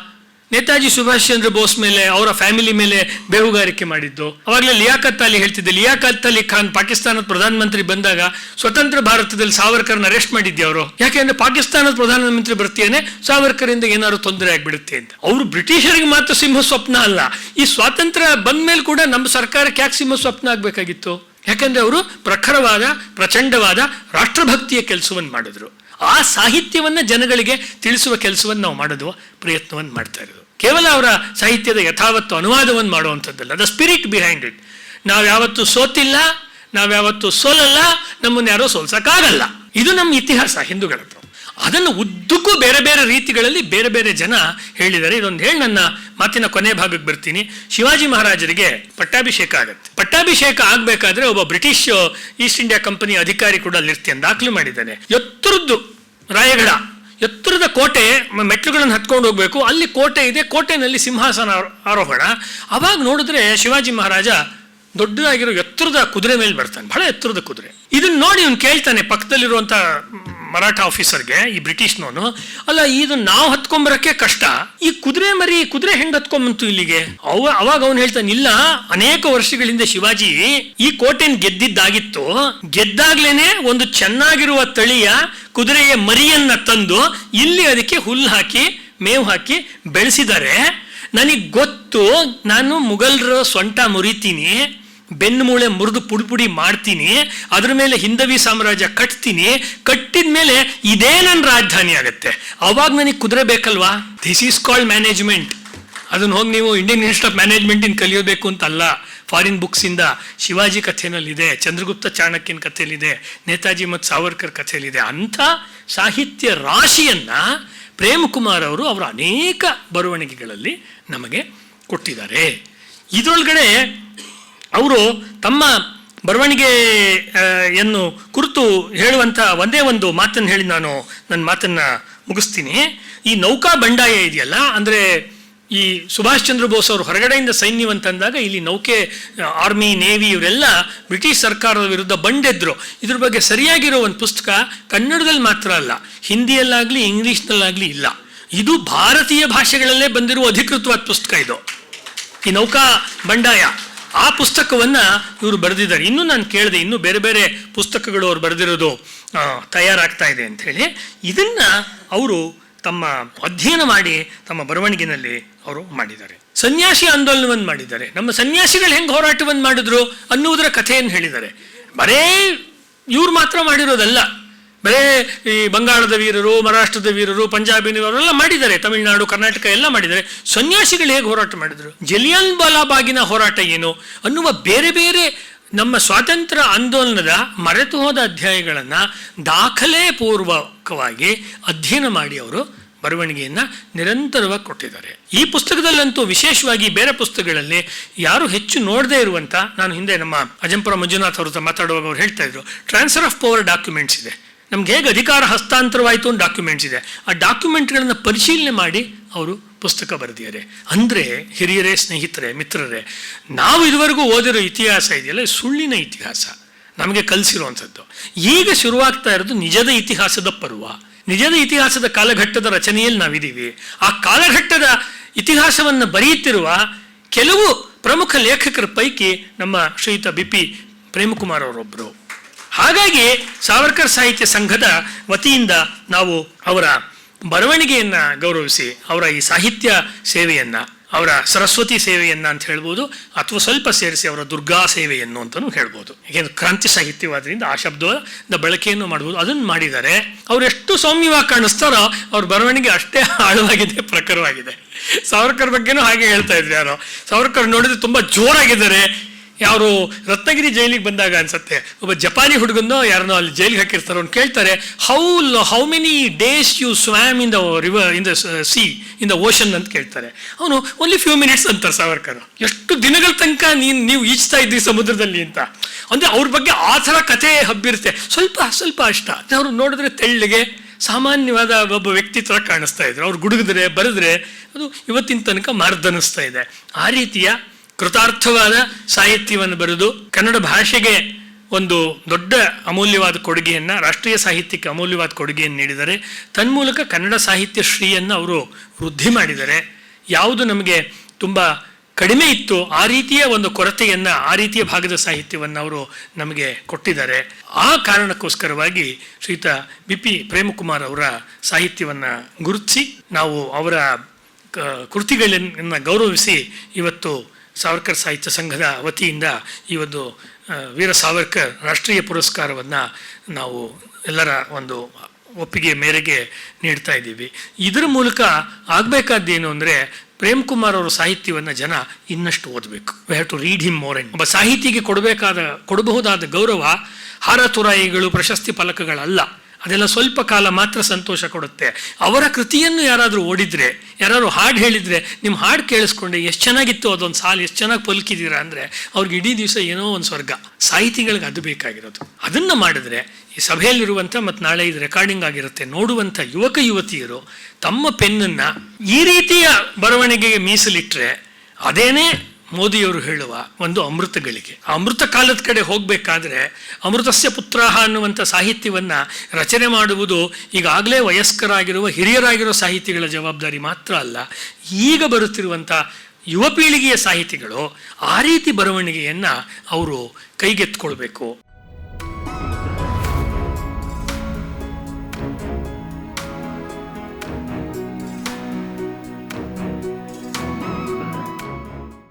ನೇತಾಜಿ ಸುಭಾಷ್ ಚಂದ್ರ ಬೋಸ್ ಮೇಲೆ, ಅವರ ಫ್ಯಾಮಿಲಿ ಮೇಲೆ ಬೇಹುಗಾರಿಕೆ ಮಾಡಿದ್ದು. ಅವಾಗಲೇ ಲಿಯಾಕತ್ ಅಲಿ ಹೇಳ್ತಿದ್ದೆ, ಲಿಯಾಕತ್ ಅಲಿ ಖಾನ್ ಪಾಕಿಸ್ತಾನದ ಪ್ರಧಾನಮಂತ್ರಿ ಬಂದಾಗ ಸ್ವತಂತ್ರ ಭಾರತದಲ್ಲಿ ಸಾವರ್ಕರ್ನ ಅರೆಸ್ಟ್ ಮಾಡಿದ್ದೆ ಅವರು. ಯಾಕೆಂದ್ರೆ ಪಾಕಿಸ್ತಾನದ ಪ್ರಧಾನಮಂತ್ರಿ ಬರ್ತೀಯೇನೆ ಸಾವರ್ಕರಿಂದ ಏನಾದ್ರು ತೊಂದರೆ ಆಗ್ಬಿಡುತ್ತೆ ಅಂತ. ಅವರು ಬ್ರಿಟಿಷರಿಗೆ ಮಾತ್ರ ಸಿಂಹ ಸ್ವಪ್ನ ಅಲ್ಲ, ಈ ಸ್ವಾತಂತ್ರ್ಯ ಬಂದ ಮೇಲೆ ಕೂಡ ನಮ್ಮ ಸರ್ಕಾರಕ್ಕೆ ಯಾಕೆ ಸಿಂಹ ಸ್ವಪ್ನ ಆಗ್ಬೇಕಾಗಿತ್ತು? ಯಾಕಂದ್ರೆ ಅವರು ಪ್ರಖರವಾದ ಪ್ರಚಂಡವಾದ ರಾಷ್ಟ್ರಭಕ್ತಿಯ ಕೆಲಸವನ್ನು ಮಾಡಿದ್ರು. ಆ ಸಾಹಿತ್ಯವನ್ನ ಜನಗಳಿಗೆ ತಿಳಿಸುವ ಕೆಲಸವನ್ನು ನಾವು ಮಾಡೋದು ಪ್ರಯತ್ನವನ್ನು ಮಾಡ್ತಾ ಇರೋದು. ಕೇವಲ ಅವರ ಸಾಹಿತ್ಯದ ಯಥಾವತ್ತು ಅನುವಾದವನ್ನು ಮಾಡುವಂಥದ್ದಲ್ಲ, ದ ಸ್ಪಿರಿಟ್ ಬಿಹೈಂಡ್ ಇಟ್. ನಾವ್ಯಾವತ್ತೂ ಸೋತಿಲ್ಲ, ನಾವ್ಯಾವತ್ತೂ ಸೋಲಲ್ಲ, ನಮ್ಮನ್ನು ಯಾರೋ ಸೋಲ್ಸಕ್ಕಾಗಲ್ಲ. ಇದು ನಮ್ಮ ಇತಿಹಾಸ ಹಿಂದೂಗಳದ್ದು. ಅದನ್ನು ಉದ್ದಕ್ಕೂ ಬೇರೆ ಬೇರೆ ರೀತಿಗಳಲ್ಲಿ ಬೇರೆ ಬೇರೆ ಜನ ಹೇಳಿದ್ದಾರೆ. ಇದೊಂದು ಹೇಳಿ ನನ್ನ ಮಾತಿನ ಕೊನೆ ಭಾಗಕ್ಕೆ ಬರ್ತೀನಿ. ಶಿವಾಜಿ ಮಹಾರಾಜರಿಗೆ ಪಟ್ಟಾಭಿಷೇಕ ಆಗುತ್ತೆ. ಪಟ್ಟಾಭಿಷೇಕ ಆಗಬೇಕಾದ್ರೆ ಒಬ್ಬ ಬ್ರಿಟಿಷ್ ಈಸ್ಟ್ ಇಂಡಿಯಾ ಕಂಪನಿ ಅಧಿಕಾರಿ ಕೂಡ ಅಲ್ಲಿರ್ತೀನಿ ದಾಖಲು ಮಾಡಿದ್ದಾನೆ. ಎತ್ತರದ್ದು ರಾಯಗಢ, ಎತ್ತರದ ಕೋಟೆ, ಮೆಟ್ಲುಗಳನ್ನು ಹತ್ಕೊಂಡು ಹೋಗ್ಬೇಕು. ಅಲ್ಲಿ ಕೋಟೆ ಇದೆ, ಕೋಟೆನಲ್ಲಿ ಸಿಂಹಾಸನ ಆರೋಹಣ. ಅವಾಗ ನೋಡಿದ್ರೆ ಶಿವಾಜಿ ಮಹಾರಾಜ ದೊಡ್ಡದಾಗಿರೋ ಎತ್ತರದ ಕುದುರೆ ಮೇಲೆ ಬರ್ತಾನೆ, ಬಹಳ ಎತ್ತರದ ಕುದುರೆ. ಇದನ್ನ ನೋಡಿ ಅವ್ನು ಕೇಳ್ತಾನೆ ಪಕ್ಕದಲ್ಲಿರುವಂತ ಮರಾಠ ಆಫೀಸರ್ಗೆ, ಈ ಬ್ರಿಟಿಷ್ನವನು, ಅಲ್ಲ ಇದು ನಾವು ಹತ್ಕೊಂಬರಕ್ಕೆ ಕಷ್ಟ, ಈ ಕುದುರೆ ಹೆಂಗ್ ಹತ್ಕೊಂಬಂತು ಇಲ್ಲಿಗೆ? ಅವಾಗ ಅವನು ಹೇಳ್ತಾನೆ, ಇಲ್ಲ, ಅನೇಕ ವರ್ಷಗಳಿಂದ ಶಿವಾಜಿ ಈ ಕೋಟೆನ ಗೆದ್ದಿದ್ದಾಗಿತ್ತು. ಗೆದ್ದಾಗ್ಲೇನೆ ಒಂದು ಚೆನ್ನಾಗಿರುವ ತಳಿಯ ಕುದುರೆಯ ಮರಿಯನ್ನ ತಂದು ಇಲ್ಲಿ ಅದಕ್ಕೆ ಹುಲ್ಲು ಹಾಕಿ ಮೇವು ಹಾಕಿ ಬೆಳೆಸಿದ್ದಾರೆ. ನನಗೆ ಗೊತ್ತು, ನಾನು ಮುಘಲರ ಸೊಂಟ ಮುರಿತೀನಿ, ಬೆನ್ನು ಮೂಳೆ ಮುರಿದು ಪುಡಿ ಮಾಡ್ತೀನಿ, ಅದ್ರ ಮೇಲೆ ಹಿಂದವಿ ಸಾಮ್ರಾಜ್ಯ ಕಟ್ತೀನಿ, ಕಟ್ಟಿದ ಮೇಲೆ ಇದೇ ನನ್ನ ರಾಜಧಾನಿ ಆಗುತ್ತೆ. ಅವಾಗ ನನಗೆ ಕುದುರೆ ಬೇಕಲ್ವಾ? This is called management. ಅದನ್ನ ಹೋಗಿ ನೀವು ಇಂಡಿಯನ್ ಇನ್ಸ್ಟಿಟ್ಯೂಟ್ ಆಫ್ ಮ್ಯಾನೇಜ್ಮೆಂಟ್ ಕಲಿಯೋಬೇಕು ಅಂತಲ್ಲ, ಫಾರಿನ್ ಬುಕ್ಸ್ ಇಂದ ಶಿವಾಜಿ ಕಥೆನಲ್ಲಿದೆ, ಚಂದ್ರಗುಪ್ತ ಚಾಣಕ್ಯನ ಕಥೆಯಲ್ಲಿದೆ, ನೇತಾಜಿ ಮತ್ತು ಸಾವರ್ಕರ್ ಕಥೆಯಲ್ಲಿದೆ. ಅಂಥ ಸಾಹಿತ್ಯ ರಾಶಿಯನ್ನ ಪ್ರೇಮ್ ಕುಮಾರ್ ಅವರು ಅವರ ಅನೇಕ ಬರವಣಿಗೆಗಳಲ್ಲಿ ನಮಗೆ ಕೊಟ್ಟಿದ್ದಾರೆ. ಇದರೊಳಗಡೆ ಅವರು ತಮ್ಮ ಬರವಣಿಗೆಯನ್ನು ಕುರಿತು ಹೇಳುವಂಥ ಒಂದೇ ಒಂದು ಮಾತನ್ನು ಹೇಳಿ ನಾನು ನನ್ನ ಮಾತನ್ನು ಮುಗಿಸ್ತೀನಿ. ಈ ನೌಕಾ ಬಂಡಾಯ ಇದೆಯಲ್ಲ, ಅಂದರೆ ಈ ಸುಭಾಷ್ ಚಂದ್ರ ಬೋಸ್ ಅವರು ಹೊರಗಡೆಯಿಂದ ಸೈನ್ಯವಂತಂದಾಗ ಇಲ್ಲಿ ನೌಕೆ, ಆರ್ಮಿ, ನೇವಿ ಇವರೆಲ್ಲ ಬ್ರಿಟಿಷ್ ಸರ್ಕಾರದ ವಿರುದ್ಧ ಬಂಡೆದ್ರು. ಇದ್ರ ಬಗ್ಗೆ ಸರಿಯಾಗಿರೋ ಒಂದು ಪುಸ್ತಕ ಕನ್ನಡದಲ್ಲಿ ಮಾತ್ರ ಅಲ್ಲ, ಹಿಂದಿಯಲ್ಲಾಗಲಿ ಇಂಗ್ಲೀಷ್ನಲ್ಲಾಗಲಿ ಇಲ್ಲ. ಇದು ಭಾರತೀಯ ಭಾಷೆಗಳಲ್ಲೇ ಬಂದಿರುವ ಅಧಿಕೃತವಾದ ಪುಸ್ತಕ ಇದು, ಈ ನೌಕಾ ಬಂಡಾಯ. ಆ ಪುಸ್ತಕವನ್ನು ಇವರು ಬರೆದಿದ್ದಾರೆ. ಇನ್ನೂ ನಾನು ಕೇಳಿದೆ, ಇನ್ನೂ ಬೇರೆ ಬೇರೆ ಪುಸ್ತಕಗಳು ಅವ್ರು ಬರೆದಿರೋದು ತಯಾರಾಗ್ತಾ ಇದೆ ಅಂಥೇಳಿ. ಇದನ್ನು ಅವರು ತಮ್ಮ ಅಧ್ಯಯನ ಮಾಡಿ ತಮ್ಮ ಬರವಣಿಗೆನಲ್ಲಿ ಅವರು ಮಾಡಿದ್ದಾರೆ. ಸನ್ಯಾಸಿ ಆಂದೋಲನವನ್ನು ಮಾಡಿದ್ದಾರೆ. ನಮ್ಮ ಸನ್ಯಾಸಿಗಳು ಹೆಂಗೆ ಹೋರಾಟವನ್ನು ಮಾಡಿದ್ರು ಅನ್ನುವುದರ ಕಥೆಯನ್ನು ಹೇಳಿದ್ದಾರೆ. ಬರೇ ಇವ್ರು ಮಾತ್ರ ಮಾಡಿರೋದಲ್ಲ, ಬರೇ ಈ ಬಂಗಾಳದ ವೀರರು, ಮಹಾರಾಷ್ಟ್ರದ ವೀರರು, ಪಂಜಾಬಿನ ಅವರೆಲ್ಲ ಮಾಡಿದ್ದಾರೆ, ತಮಿಳುನಾಡು, ಕರ್ನಾಟಕ ಎಲ್ಲ ಮಾಡಿದ್ದಾರೆ. ಸನ್ಯಾಸಿಗಳು ಹೇಗೆ ಹೋರಾಟ ಮಾಡಿದರು, ಜಲಿಯನ್ ವಾಲಾಬಾಗಿನ ಹೋರಾಟ ಏನು ಅನ್ನುವ ಬೇರೆ ಬೇರೆ ನಮ್ಮ ಸ್ವಾತಂತ್ರ್ಯ ಆಂದೋಲನದ ಮರೆತು ಹೋದ ಅಧ್ಯಾಯಗಳನ್ನು ದಾಖಲೆ ಪೂರ್ವಕವಾಗಿ ಅಧ್ಯಯನ ಮಾಡಿ ಅವರು ಬರವಣಿಗೆಯನ್ನು ನಿರಂತರವಾಗಿ ಕೊಟ್ಟಿದ್ದಾರೆ. ಈ ಪುಸ್ತಕದಲ್ಲಂತೂ ವಿಶೇಷವಾಗಿ ಬೇರೆ ಪುಸ್ತಕಗಳಲ್ಲಿ ಯಾರು ಹೆಚ್ಚು ನೋಡದೇ ಇರುವಂಥ, ನಾನು ಹಿಂದೆ ನಮ್ಮ ಅಜಂಪುರ ಮಂಜುನಾಥ್ ಅವ್ರ ಮಾತಾಡುವಾಗ ಅವ್ರು ಹೇಳ್ತಾ ಇದ್ರು, ಟ್ರಾನ್ಸ್ಫರ್ ಆಫ್ ಪವರ್ ಡಾಕ್ಯುಮೆಂಟ್ಸ್ ಇದೆ, ನಮ್ಗೆ ಹೇಗೆ ಅಧಿಕಾರ ಹಸ್ತಾಂತರವಾಯಿತು ಅಂತ ಡಾಕ್ಯುಮೆಂಟ್ಸ್ ಇದೆ. ಆ ಡಾಕ್ಯುಮೆಂಟ್ಗಳನ್ನು ಪರಿಶೀಲನೆ ಮಾಡಿ ಅವರು ಪುಸ್ತಕ ಬರೆದಿದ್ದಾರೆ. ಅಂದರೆ ಹಿರಿಯರೇ, ಸ್ನೇಹಿತರೆ, ಮಿತ್ರರೇ, ನಾವು ಇದುವರೆಗೂ ಓದಿರೋ ಇತಿಹಾಸ ಇದೆಯಲ್ಲ, ಸುಳ್ಳಿನ ಇತಿಹಾಸ ನಮಗೆ ಕಲಿಸಿರುವಂಥದ್ದು. ಈಗ ಶುರುವಾಗ್ತಾ ಇರೋದು ನಿಜದ ಇತಿಹಾಸದ ಪರ್ವ, ನಿಜದ ಇತಿಹಾಸದ ಕಾಲಘಟ್ಟದ ರಚನೆಯಲ್ಲಿ ನಾವಿದ್ದೀವಿ. ಆ ಕಾಲಘಟ್ಟದ ಇತಿಹಾಸವನ್ನು ಬರೆಯುತ್ತಿರುವ ಕೆಲವು ಪ್ರಮುಖ ಲೇಖಕರ ಪೈಕಿ ನಮ್ಮ ಶ್ರೀಯುತ ಬಿ.ಪಿ. ಪ್ರೇಮಕುಮಾರ್ ಅವರೊಬ್ಬರು. ಹಾಗಾಗಿ ಸಾವರ್ಕರ್ ಸಾಹಿತ್ಯ ಸಂಘದ ವತಿಯಿಂದ ನಾವು ಅವರ ಬರವಣಿಗೆಯನ್ನು ಗೌರವಿಸಿ, ಅವರ ಈ ಸಾಹಿತ್ಯ ಸೇವೆಯನ್ನು, ಅವರ ಸರಸ್ವತಿ ಸೇವೆಯನ್ನು ಅಂತ ಹೇಳ್ಬೋದು, ಅಥವಾ ಸ್ವಲ್ಪ ಸೇರಿಸಿ ಅವರ ದುರ್ಗಾ ಸೇವೆಯನ್ನು ಅಂತಲೂ ಹೇಳ್ಬೋದು. ಏಕೆಂದರೆ ಕ್ರಾಂತಿ ಸಾಹಿತ್ಯವಾದ್ರಿಂದ ಆ ಶಬ್ದದ ಬಳಕೆಯನ್ನು ಮಾಡ್ಬೋದು. ಅದನ್ನು ಮಾಡಿದ್ದಾರೆ. ಅವ್ರು ಎಷ್ಟು ಸೌಮ್ಯವಾಗಿ ಕಾಣಿಸ್ತಾರೋ ಅವ್ರ ಬರವಣಿಗೆ ಅಷ್ಟೇ ಆಳವಾಗಿದೆ, ಪ್ರಖರವಾಗಿದೆ. ಸಾವರ್ಕರ್ ಬಗ್ಗೆನೂ ಹಾಗೆ ಹೇಳ್ತಾ ಇದ್ರು ಯಾರೋ, ಸಾವರ್ಕರ್ ನೋಡಿದ್ರೆ ತುಂಬ ಜೋರಾಗಿದ್ದಾರೆ. ಯಾರು ರತ್ನಗಿರಿ ಜೈಲಿಗೆ ಬಂದಾಗ ಅನ್ಸುತ್ತೆ, ಒಬ್ಬ ಜಪಾನಿ ಹುಡುಗನೋ ಯಾರನ್ನೋ ಅಲ್ಲಿ ಜೈಲಿಗೆ ಹಾಕಿರ್ತಾರೆ. ಅವ್ನು ಕೇಳ್ತಾರೆ, how many days you swam in the river, in the sea, in the ocean ಅಂತ ಕೇಳ್ತಾರೆ. ಅವನು ಓನ್ಲಿ ಫ್ಯೂ ಮಿನಿಟ್ಸ್ ಅಂತಾರೆ ಸಾವರ್ಕರ್. ಎಷ್ಟು ದಿನಗಳ ತನಕ ನೀವು ಈಜ್ತಾ ಇದ್ರಿ ಸಮುದ್ರದಲ್ಲಿ ಅಂತ. ಅಂದರೆ ಅವ್ರ ಬಗ್ಗೆ ಆ ಥರ ಕಥೆ ಹಬ್ಬಿರುತ್ತೆ. ಸ್ವಲ್ಪ ಅಷ್ಟ. ಅವ್ರು ನೋಡಿದ್ರೆ ತೆಳ್ಳಿಗೆ ಸಾಮಾನ್ಯವಾದ ಒಬ್ಬ ವ್ಯಕ್ತಿ ಥರ ಕಾಣಿಸ್ತಾ ಇದ್ರು. ಅವ್ರು ಗುಡುಗಿದ್ರೆ ಬರೆದ್ರೆ ಅದು ಇವತ್ತಿನ ತನಕ ಮಾರ್ದನಿಸ್ತಾ ಇದೆ. ಆ ರೀತಿಯ ಕೃತಾರ್ಥವಾದ ಸಾಹಿತ್ಯವನ್ನು ಬರೆದು ಕನ್ನಡ ಭಾಷೆಗೆ ಒಂದು ದೊಡ್ಡ ಅಮೂಲ್ಯವಾದ ಕೊಡುಗೆಯನ್ನು, ರಾಷ್ಟ್ರೀಯ ಸಾಹಿತ್ಯಕ್ಕೆ ಅಮೂಲ್ಯವಾದ ಕೊಡುಗೆಯನ್ನು ನೀಡಿದ್ದಾರೆ. ತನ್ಮೂಲಕ ಕನ್ನಡ ಸಾಹಿತ್ಯ ಶ್ರೀಯನ್ನು ಅವರು ವೃದ್ಧಿ ಮಾಡಿದ್ದಾರೆ. ಯಾವುದು ನಮಗೆ ತುಂಬ ಕಡಿಮೆ ಇತ್ತು ಆ ರೀತಿಯ ಒಂದು ಕೊರತೆಯನ್ನು, ಆ ರೀತಿಯ ಭಾಗದ ಸಾಹಿತ್ಯವನ್ನು ಅವರು ನಮಗೆ ಕೊಟ್ಟಿದ್ದಾರೆ. ಆ ಕಾರಣಕ್ಕೋಸ್ಕರವಾಗಿ ಶ್ರೀಯುತ ಬಿ.ಪಿ. ಪ್ರೇಮಕುಮಾರ್ ಅವರ ಸಾಹಿತ್ಯವನ್ನು ಗುರುತಿಸಿ ನಾವು ಅವರ ಕೃತಿಗಳನ್ನು ಗೌರವಿಸಿ ಇವತ್ತು ಸಾವರ್ಕರ್ ಸಾಹಿತ್ಯ ಸಂಘದ ವತಿಯಿಂದ ಈ ಒಂದು ವೀರ ಸಾವರ್ಕರ್ ರಾಷ್ಟ್ರೀಯ ಪುರಸ್ಕಾರವನ್ನು ನಾವು ಎಲ್ಲರ ಒಂದು ಒಪ್ಪಿಗೆ ಮೇರೆಗೆ ನೀಡ್ತಾ ಇದ್ದೀವಿ. ಇದರ ಮೂಲಕ ಆಗಬೇಕಾದ್ದೇನು ಅಂದರೆ, ಪ್ರೇಮ್ಕುಮಾರ್ ಅವರ ಸಾಹಿತ್ಯವನ್ನು ಜನ ಇನ್ನಷ್ಟು ಓದಬೇಕು. We have to read him more. ಒಬ್ಬ ಸಾಹಿತಿಗೆ ಕೊಡಬಹುದಾದ ಗೌರವ ಹಾರ ತುರಾಯಿಗಳು, ಪ್ರಶಸ್ತಿ ಫಲಕಗಳಲ್ಲ. ಅದೆಲ್ಲ ಸ್ವಲ್ಪ ಕಾಲ ಮಾತ್ರ ಸಂತೋಷ ಕೊಡುತ್ತೆ. ಅವರ ಕೃತಿಯನ್ನು ಯಾರಾದರೂ ಓದಿದ್ರೆ, ಯಾರಾದ್ರು ಹಾಡು ಹೇಳಿದರೆ, ನಿಮ್ಮ ಹಾಡು ಕೇಳಿಸ್ಕೊಂಡೆ ಎಷ್ಟು ಚೆನ್ನಾಗಿತ್ತು ಅದೊಂದು ಸಾಲು, ಎಷ್ಟು ಚೆನ್ನಾಗಿ ಪಲ್ಕಿದ್ದೀರಾ ಅಂದರೆ ಅವ್ರಿಗೆ ಇಡೀ ದಿವಸ ಏನೋ ಒಂದು ಸ್ವರ್ಗ. ಸಾಹಿತಿಗಳಿಗೆ ಅದು ಬೇಕಾಗಿರೋದು. ಅದನ್ನು ಮಾಡಿದ್ರೆ ಈ ಸಭೆಯಲ್ಲಿರುವಂಥ ಮತ್ತು ನಾಳೆ ಇದು ರೆಕಾರ್ಡಿಂಗ್ ಆಗಿರುತ್ತೆ ನೋಡುವಂಥ ಯುವಕ ಯುವತಿಯರು ತಮ್ಮ ಪೆನ್ನನ್ನು ಈ ರೀತಿಯ ಬರವಣಿಗೆಗೆ ಮೀಸಲಿಟ್ಟರೆ ಅದೇನೇ ಮೋದಿಯವರು ಹೇಳುವ ಒಂದು ಅಮೃತಗಳಿಗೆ. ಆ ಅಮೃತ ಕಾಲದ ಕಡೆ ಹೋಗಬೇಕಾದ್ರೆ ಅಮೃತಸ್ಯ ಪುತ್ರಾಹ ಅನ್ನುವಂಥ ಸಾಹಿತ್ಯವನ್ನು ರಚನೆ ಮಾಡುವುದು ಈಗಾಗಲೇ ವಯಸ್ಕರಾಗಿರುವ ಹಿರಿಯರಾಗಿರೋ ಸಾಹಿತಿಗಳ ಜವಾಬ್ದಾರಿ ಮಾತ್ರ ಅಲ್ಲ, ಈಗ ಬರುತ್ತಿರುವಂಥ ಯುವ ಪೀಳಿಗೆಯ ಸಾಹಿತಿಗಳು ಆ ರೀತಿ ಬರವಣಿಗೆಯನ್ನು ಅವರು ಕೈಗೆತ್ಕೊಳ್ಬೇಕು.